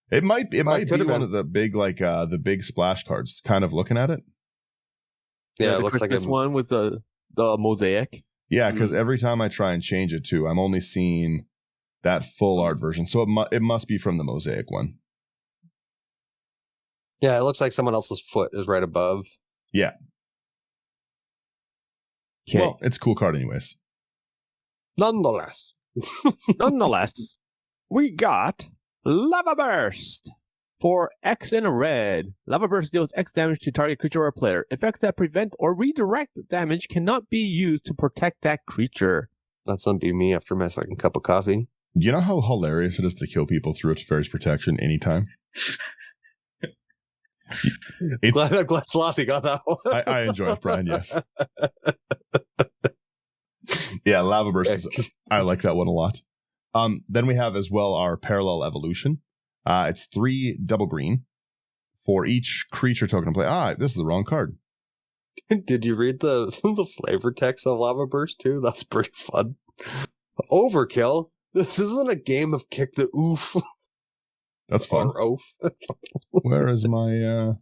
It might be one of the big the big splash cards. Kind of looking at it. Yeah, it looks like this one with the mosaic. Yeah, because every time I try and change it to, I'm only seeing that full art version. So it must be from the mosaic one. Yeah, it looks like someone else's foot is right above. Yeah. Okay. Well, it's a cool card anyways. Nonetheless, we got Lava Burst. For X in a red, Lava Burst deals X damage to target creature or player. Effects that prevent or redirect damage cannot be used to protect that creature. That's gonna be me after my second cup of coffee. You know how hilarious it is to kill people through its Teferi's Protection anytime? glad Sloppy got that one. I enjoy it, Brian. Yes. Yeah, Lava Burst. I like that one a lot. Then we have as well our Parallel Evolution. It's 3 double green for each creature token to play. This is the wrong card. Did you read the flavor text of Lava Burst too? That's pretty fun. Overkill. This isn't a game of kick the oof. That's fun. Or oof. Where is my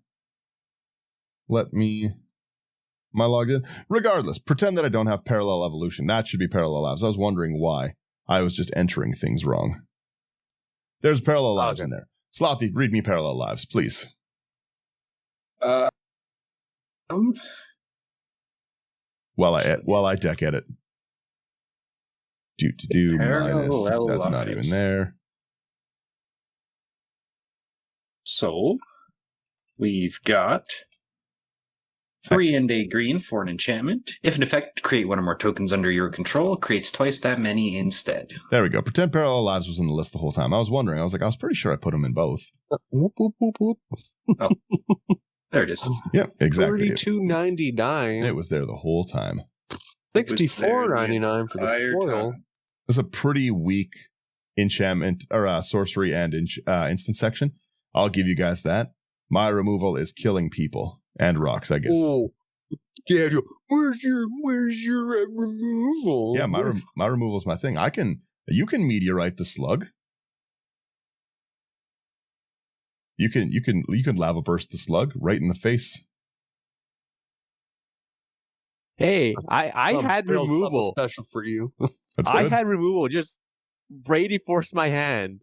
my logged in? Regardless, pretend that I don't have Parallel Evolution. That should be Parallel Lives. I was wondering why I was just entering things wrong. There's Parallel Lives in there. Slothy, read me Parallel Lives, please. While I deck edit. Minus. That's not even there. So we've got 3 and a green for an enchantment. If an effect, create one or more tokens under your control, creates twice that many instead. There we go. Pretend Parallel Lives was in the list the whole time. I was wondering. I was pretty sure I put them in both. Whoop, whoop, whoop, whoop. Oh, there it is. Yep, exactly. $32.99. It was there the whole time. $64.99 for the foil. It's a pretty weak enchantment or sorcery and instant section. I'll give you guys that. My removal is killing people and rocks, I guess. Oh, Daniel, where's your removal? Yeah, my removal is my thing. You can meteorite the slug. You can lava burst the slug right in the face. Hey, I had removal special for you. I had removal. Just Brady forced my hand.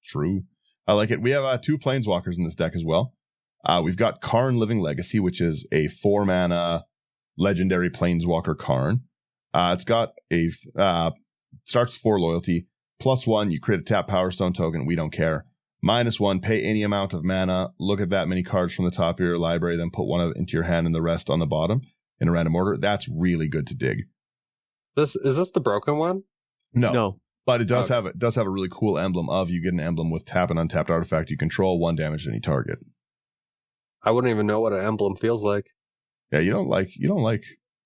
True. I like it. We have 2 planeswalkers in this deck as well. We've got Karn Living Legacy, which is a 4-mana legendary planeswalker Karn. It's got starts with 4 loyalty. +1, you create a tap Power Stone token. We don't care. -1, pay any amount of mana. Look at that many cards from the top of your library, then put one of it into your hand and the rest on the bottom in a random order. That's really good to dig. Is this the broken one? No. But it does have a really cool emblem of you get an emblem with tap and untapped artifact you control, 1 damage to any target. I wouldn't even know what an emblem feels like. Yeah, you don't like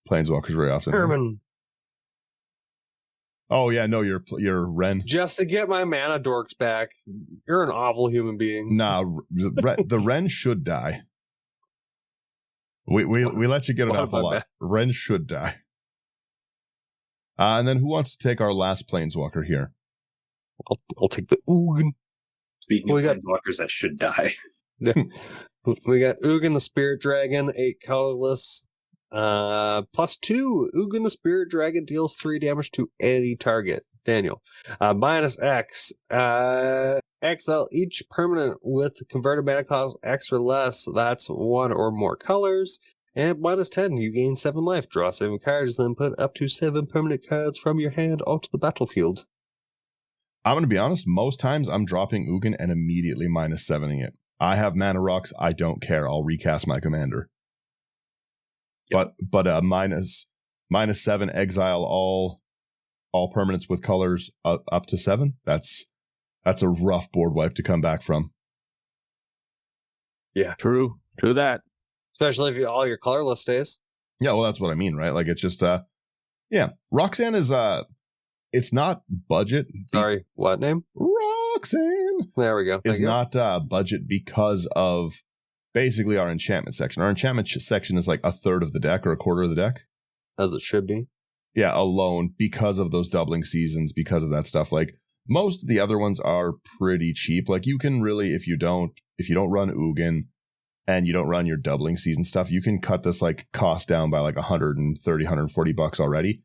planeswalkers very often. Herman. Oh yeah, no, you're Ren. Just to get my mana dorks back. You're an awful human being. Nah, the Ren should die. We let you get it off a lot. Ren should die. And then who wants to take our last planeswalker here? I'll take the Ugin. Speaking of planeswalkers that should die. We got Ugin the Spirit Dragon, 8 colorless. +2, Ugin the Spirit Dragon deals 3 damage to any target. Daniel. -X. Exile each permanent with converted mana cost X or less. That's 1 or more colors. And -10, you gain 7 life. Draw 7 cards, then put up to 7 permanent cards from your hand onto the battlefield. I'm going to be honest, most times I'm dropping Ugin and immediately -7ing it. I have mana rocks. I don't care. I'll recast my commander. Yep. But -7 exile all permanents with colors up to 7. That's a rough board wipe to come back from. Yeah, true that. Especially if all your colorless stays. Yeah, well, that's what I mean, right? Like it's just Roxanne is it's not budget. Sorry, what name? Roxanne. There we go. It's not budget because of basically our enchantment section. Our enchantment section is like a third of the deck or a quarter of the deck. As it should be. Yeah, alone because of those doubling seasons, because of that stuff. Like most of the other ones are pretty cheap. Like you can really, if you don't run Ugin and you don't run your doubling season stuff, you can cut this like cost down by like $130, $140 already.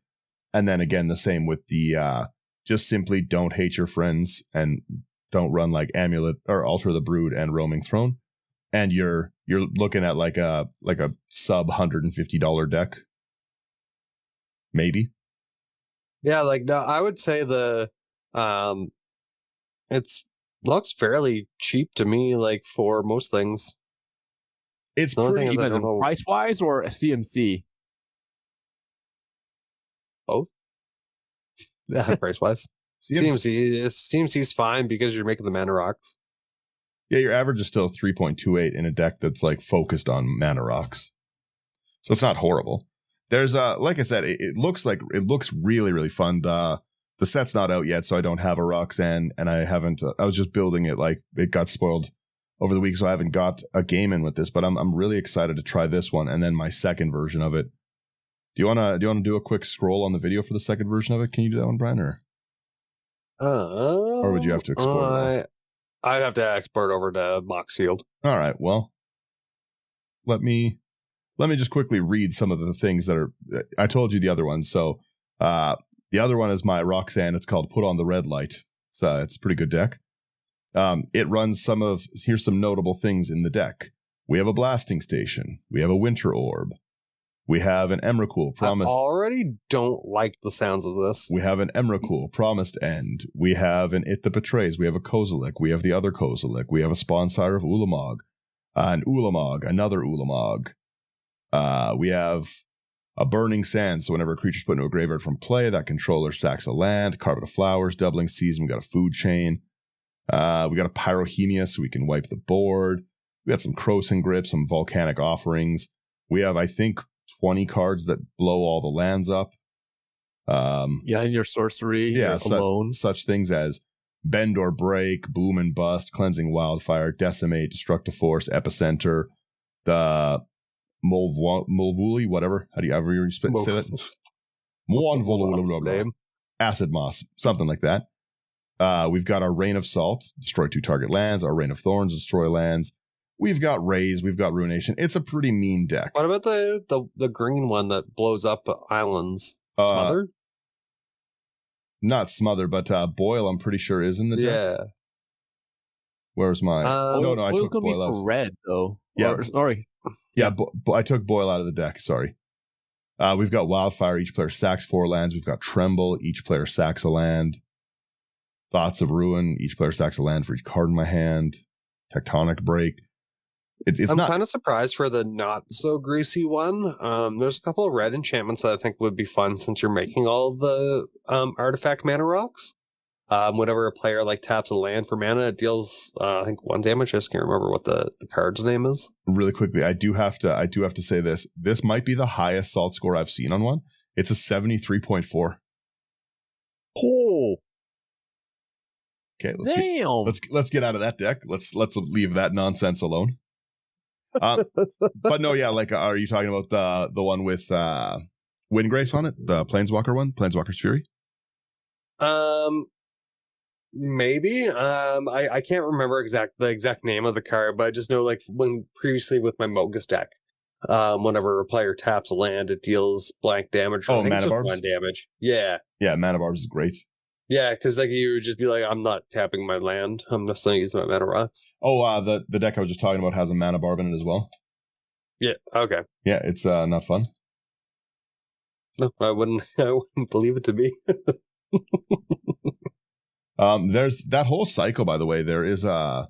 And then again, the same with the just simply don't hate your friends and don't run like Amulet or Alter the Brood and Roaming Throne. And you're looking at like a sub $150 deck. Maybe. Yeah, like no, I would say it's looks fairly cheap to me, like for most things. It's the pretty thing is, price wise or a CMC. Both. Yeah, price wise. CMC's fine because you're making the mana rocks. Yeah, your average is still 3.28 in a deck that's like focused on mana rocks. So it's not horrible. There's like I said, it looks really, really fun. The set's not out yet, so I don't have a Roxanne, and I haven't. I was just building it. Like it got spoiled over the week, so I haven't got a game in with this. But I'm really excited to try this one, and then my second version of it. Do you wanna do a quick scroll on the video for the second version of it? Can you do that one, Brian, or would you have to export it? I'd have to export over to Moxfield. All right. Well, let me just quickly read some of the things that are. I told you the other one. So the other one is my Roxanne. It's called Put on the Red Light. It's a pretty good deck. It runs here's some notable things in the deck. We have a blasting station. We have a winter orb. We have an Emrakul, Promised. I already don't like the sounds of this. We have an Emrakul, Promised End. We have an It That Betrays. We have a Kozilek. We have the other Kozilek. We have a Spawnsire of Ulamog. An Ulamog, another Ulamog. We have a Burning Sand, so whenever a creature's put into a graveyard from play, that controller sacks a land. Carpet of Flowers, Doubling Season. We got a Food Chain. We got a Pyrohemia, so we can wipe the board. We got some Krosan Grip, some Volcanic Offerings. We have, I think, 20 cards that blow all the lands up. And your sorcery alone. Such things as Bend or Break, Boom and Bust, Cleansing Wildfire, Decimate, Destructive Force, Epicenter, the Molvuli, whatever. How do you ever say that? Acid Moss, something like that. We've got our Rain of Salt, destroy 2 target lands. Our Rain of Thorns, destroy lands. We've got Raise. We've got Ruination. It's a pretty mean deck. What about the green one that blows up islands? Smother? Not Smother, but Boil, I'm pretty sure, is in the deck. Yeah. Where's my... no, I took Boil out. Red, though. Yeah. Sorry. Yeah, I took Boil out of the deck. Sorry. We've got Wildfire. Each player sacks 4 lands. We've got Tremble. Each player sacks a land. Thoughts of Ruin. Each player sacks a land for each card in my hand. Tectonic Break. I'm kind of surprised for the not so greasy one. There's a couple of red enchantments that I think would be fun since you're making all the artifact mana rocks. Whenever a player taps a land for mana, it deals I think 1 damage. I just can't remember what the card's name is. Really quickly, I do have to say this. This might be the highest salt score I've seen on one. It's a 73.4. Oh. Okay, damn. Let's get out of that deck. Let's leave that nonsense alone. But no, yeah, are you talking about the one with Windgrace on it, the Planeswalker one, Planeswalker's Fury? Maybe. I can't remember the exact name of the card, but I just know when previously with my Mogus deck, whenever a player taps a land, it deals blank damage. Oh, Mana Barbs? 1 damage. Yeah. Yeah, Mana Barbs is great. Yeah, because you would just be like, I'm not tapping my land. I'm just going to use my mana rocks. Oh, the deck I was just talking about has a Mana Barb in it as well. Yeah, okay. Yeah, it's not fun. No, I wouldn't believe it to be. There's that whole cycle, by the way. There is a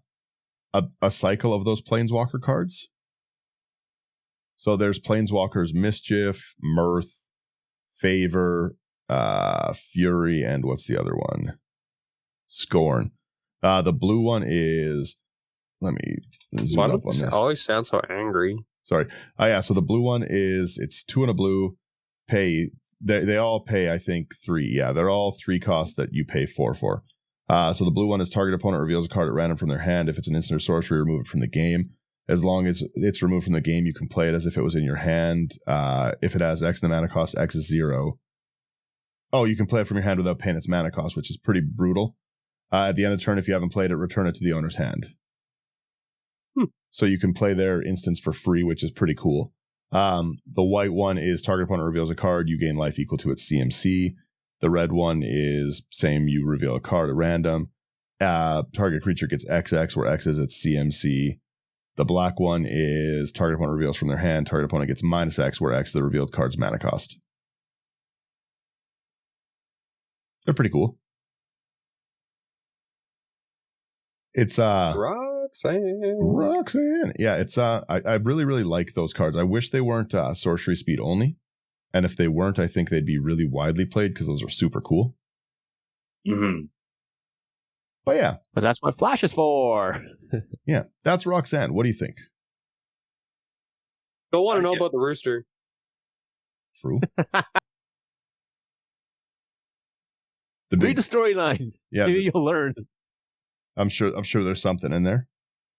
cycle of those Planeswalker cards. So there's Planeswalker's Mischief, Mirth, Favor, Fury, and what's the other one? Scorn. The blue one is... Let me zoom up on this. It always sounds so angry. Sorry. Yeah, so the blue one is... It's 2 and a blue. Pay... They all pay, I think, 3. Yeah, they're all 3 costs that you pay 4 for. So the blue one is target opponent reveals a card at random from their hand. If it's an instant or sorcery, remove it from the game. As long as it's removed from the game, you can play it as if it was in your hand. If it has X in the mana cost, X is 0. Oh, you can play it from your hand without paying its mana cost, which is pretty brutal. At the end of the turn, if you haven't played it, return it to the owner's hand. So you can play their instance for free, which is pretty cool. The white one is target opponent reveals a card. You gain life equal to its CMC. The red one is same. You reveal a card at random. Target creature gets XX, where X is its CMC. The black one is target opponent reveals from their hand. Target opponent gets -X, where X is the revealed card's mana cost. They're pretty cool. It's Roxanne. Yeah, it's I really, really like those cards. I wish they weren't sorcery speed only. And if they weren't, I think they'd be really widely played because those are super cool. Mm-hmm. But yeah. But that's what Flash is for. Yeah. That's Roxanne. What do you think? Don't want to know about the rooster. True. Read the storyline. Yeah. Maybe you'll learn. I'm sure there's something in there.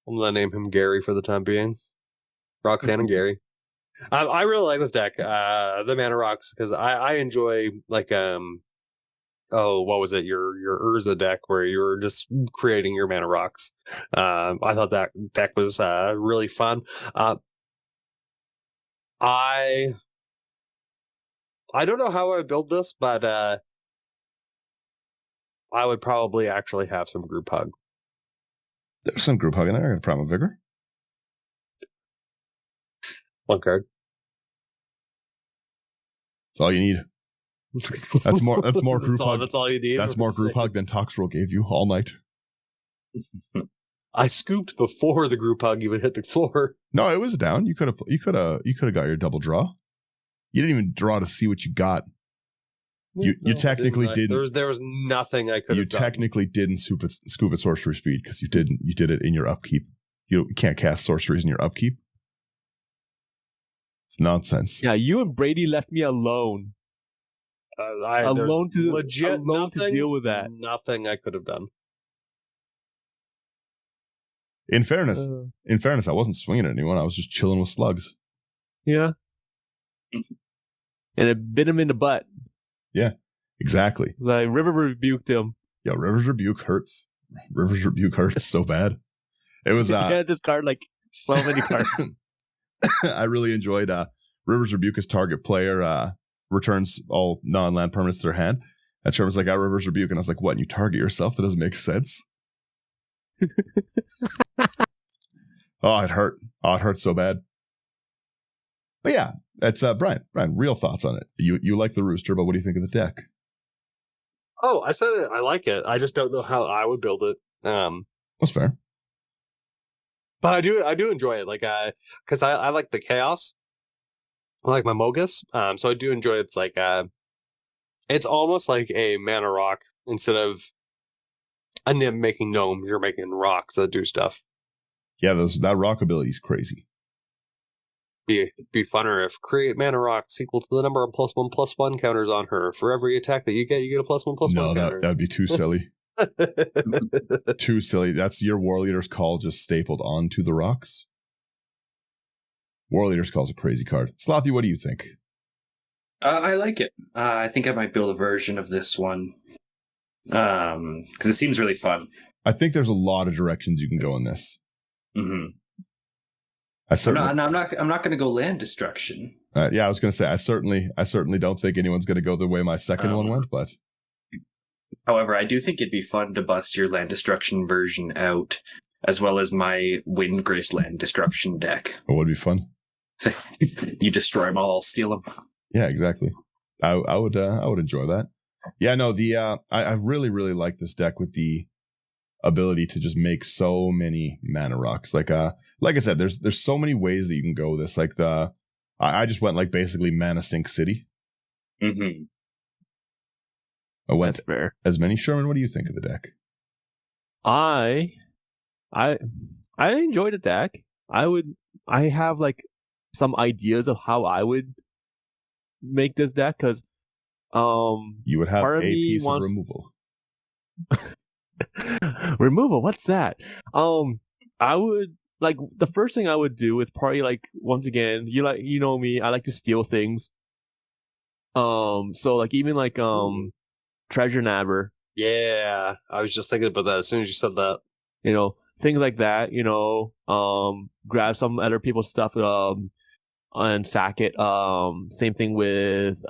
I'm gonna name him Gary for the time being. Roxanne and Gary. I really like this deck, the Mana Rocks, because I enjoy like what was it? Your Urza deck where you were just creating your Mana Rocks. I thought that deck was really fun. I don't know how I would build this, but I would probably actually have some group hug. There's some group hug in there. Primal Vigor. One card. That's all you need. That's more group hug. That's all you need. That's more group hug than Toxrill gave you all night. I scooped before the group hug even hit the floor. No, it was down. You could have got your double draw. You didn't even draw to see what you got. You technically didn't. There was nothing I could have done. You technically didn't scoop at sorcery speed because you didn't. You did it in your upkeep. You can't cast sorceries in your upkeep. It's nonsense. Yeah, you and Brady left me alone. Alone to deal with that. Nothing I could have done. In fairness, I wasn't swinging at anyone. I was just chilling with slugs. Yeah. And it bit him in the butt. Yeah, exactly. Like River rebuked him. Yeah, River's Rebuke hurts. River's Rebuke hurts so bad. It was this card like so many cards. I really enjoyed River's Rebuke as target player returns all non-land permanents to their hand. And Sherman's like, River's Rebuke. And I was like, what? And you target yourself? That doesn't make sense. Oh, it hurt. Oh, it hurt so bad. But yeah, that's Brian. Brian, real thoughts on it. You like the rooster, but what do you think of the deck? Oh, I said it. I like it. I just don't know how I would build it. That's fair. But I do enjoy it. Like, because I like the chaos. I like my Mogus. So I do enjoy it. It's like, it's almost like a mana rock instead of a Nim making gnome. You're making rocks that do stuff. Yeah, that rock ability is crazy. Be funner if create mana rocks equal to the number of +1/+1 counters on her. For every attack that you get a +1/+1 no, counter. That'd be too silly. Too silly. That's your War Leader's Call just stapled onto the rocks. War Leader's Call is a crazy card. Slothy, what do you think? I like it. I think I might build a version of this one because it seems really fun. I think there's a lot of directions you can go in this. Mm-hmm. I'm not going to go land destruction. Yeah, I was going to say I certainly don't think anyone's going to go the way my second one went. But however, I do think it'd be fun to bust your land destruction version out, as well as my Windgrace land destruction deck. It would be fun. You destroy them all, I'll steal them. Yeah, exactly. I would enjoy that. Yeah, no, I really like this deck with the ability to just make so many mana rocks. Like I said, there's so many ways that you can go this. Like I just went like basically mana sink city. Mm-hmm. I went That's fair. As many. Sherman, what do you think of the deck? I enjoyed the deck. I have like some ideas of how I would make this deck because you would have a piece of removal. Removal, what's that? I would like the first thing I would do is probably like once again, you know me, I like to steal things. So like even like treasure nabber. Yeah, I was just thinking about that as soon as you said that. You know, things like that, grab some other people's stuff and sack it. Same thing with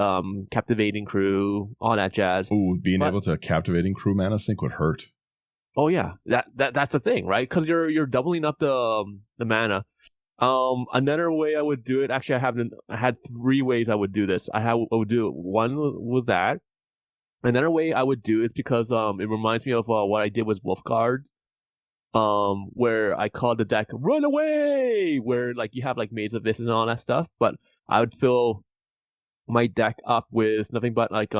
captivating crew, all that jazz. Ooh, being able to captivating crew mana sink would hurt. Oh yeah, that's the thing, right? Because you're doubling up the mana. Another way I would do it. Actually, I had 3 ways I would do this. I would do it. One with that. Another way I would do it because it reminds me of what I did with Wolfguard. Where I called the deck "Run Away," where like you have like Maze of This and all that stuff, but I would fill my deck up with nothing but like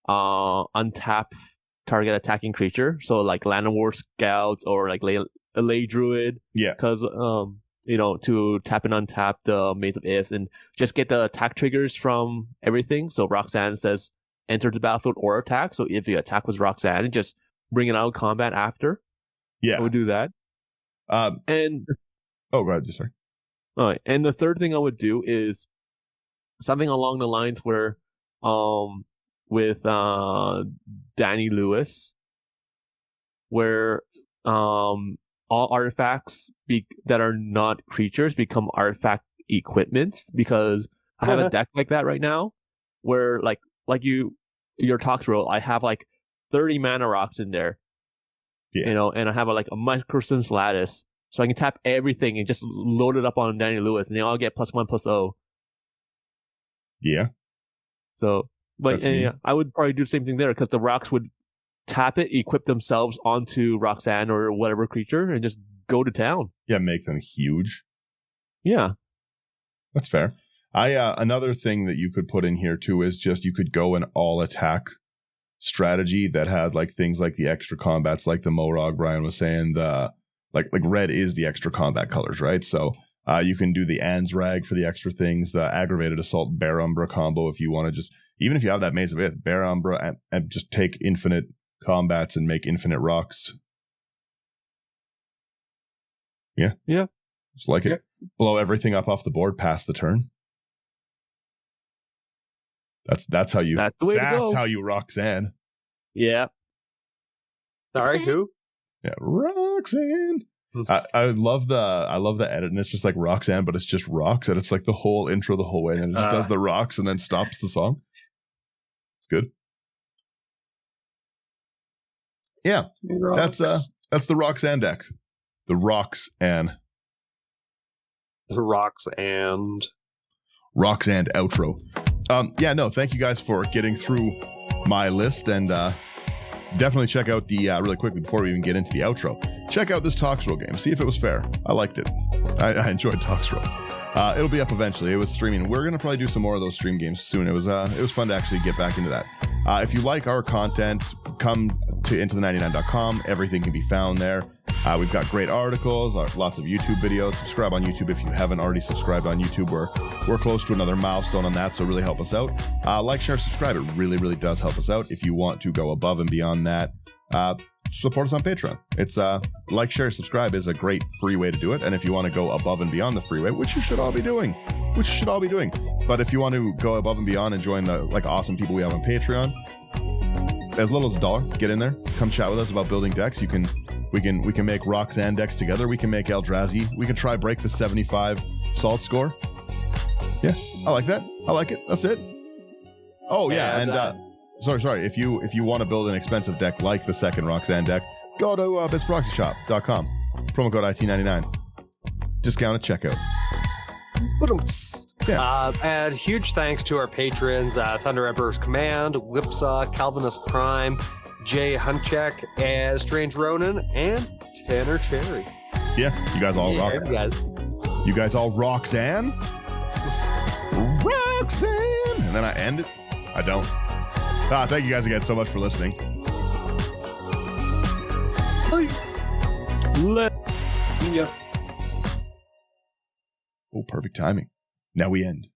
untap target attacking creature. So like Land of War Scouts or like Lay Druid. Yeah. Because to tap and untap the Maze of Ith and just get the attack triggers from everything. So Roxanne says enter the battlefield or attack. So if you attack with Roxanne, just bring it out of combat after. Yeah. I would do that. And go ahead, sorry. All right. And the third thing I would do is something along the lines where with Danny Lewis, where all artifacts that are not creatures become artifact equipments, because I have a deck like that right now where like your Tox roll, I have like 30 mana rocks in there. Yeah. And I have a Microsynth Lattice, so I can tap everything and just load it up on Danny Lewis, and they all get +1/+0. Yeah. So, but I would probably do the same thing there, because the rocks would tap it, equip themselves onto Roxanne or whatever creature, and just go to town. Yeah, make them huge. Yeah. That's fair. Another thing that you could put in here too is just you could go an all attack strategy that had like things like the extra combats, like the Morog Brian was saying, the like red is the extra combat colors, right? So you can do the Ansrag for the extra things, the aggravated assault Bear Umbra combo if you want to just, even if you have that Maze of Ith, Bear Umbra and just take infinite combats and make infinite rocks. Yeah. Yeah. Just like it. Blow everything up off the board, pass the turn. That's how you. That's the way to go. That's how you Roxanne. Yeah. Sorry, who? Yeah, Roxanne. I love the edit, and it's just like Roxanne, but it's just rocks, and it's like the whole intro the whole way, and it just does the rocks and then stops the song. It's good. Yeah, that's the Roxanne deck. The Roxanne. The rocks and Roxanne outro. Thank you guys for getting through my list, and definitely check out the really quickly before we even get into the outro. Check out this Tox Roll game. See if it was fair. I liked it. I enjoyed Tox Roll. It'll be up eventually. It was streaming. We're gonna probably do some more of those stream games soon. It was fun to actually get back into that. If you like our content, come to intothe99.com. Everything can be found there. We've got great articles, lots of YouTube videos. Subscribe on YouTube if you haven't already subscribed on YouTube. We're close to another milestone on that, so really help us out. Like, share, subscribe. It really, really does help us out. If you want to go above and beyond that, support us on Patreon. It's like, share, subscribe is a great free way to do it. And if you want to go above and beyond the free way, which you should all be doing, but if you want to go above and beyond and join the awesome people we have on Patreon, as little as $1, get in there, come chat with us about building decks. We can make Roxanne decks together. We can make Eldrazi. We can try break the 75 salt score. Yeah, I like that. I like it. That's it. Oh yeah, and sorry. If you want to build an expensive deck like the second Roxanne deck, go to bestproxyshop.com. Promo code IT99. Discount at checkout. Yeah. And huge thanks to our patrons, Thunder Emperor's Command, Whipsaw, Calvinus Prime, Jay Hunchak, and Strange Ronin, and Tanner Cherry. Yeah, you guys all rock. You guys all Roxanne? Roxanne! And then I end it? I don't. Thank you guys again so much for listening. Oh, perfect timing. Now we end.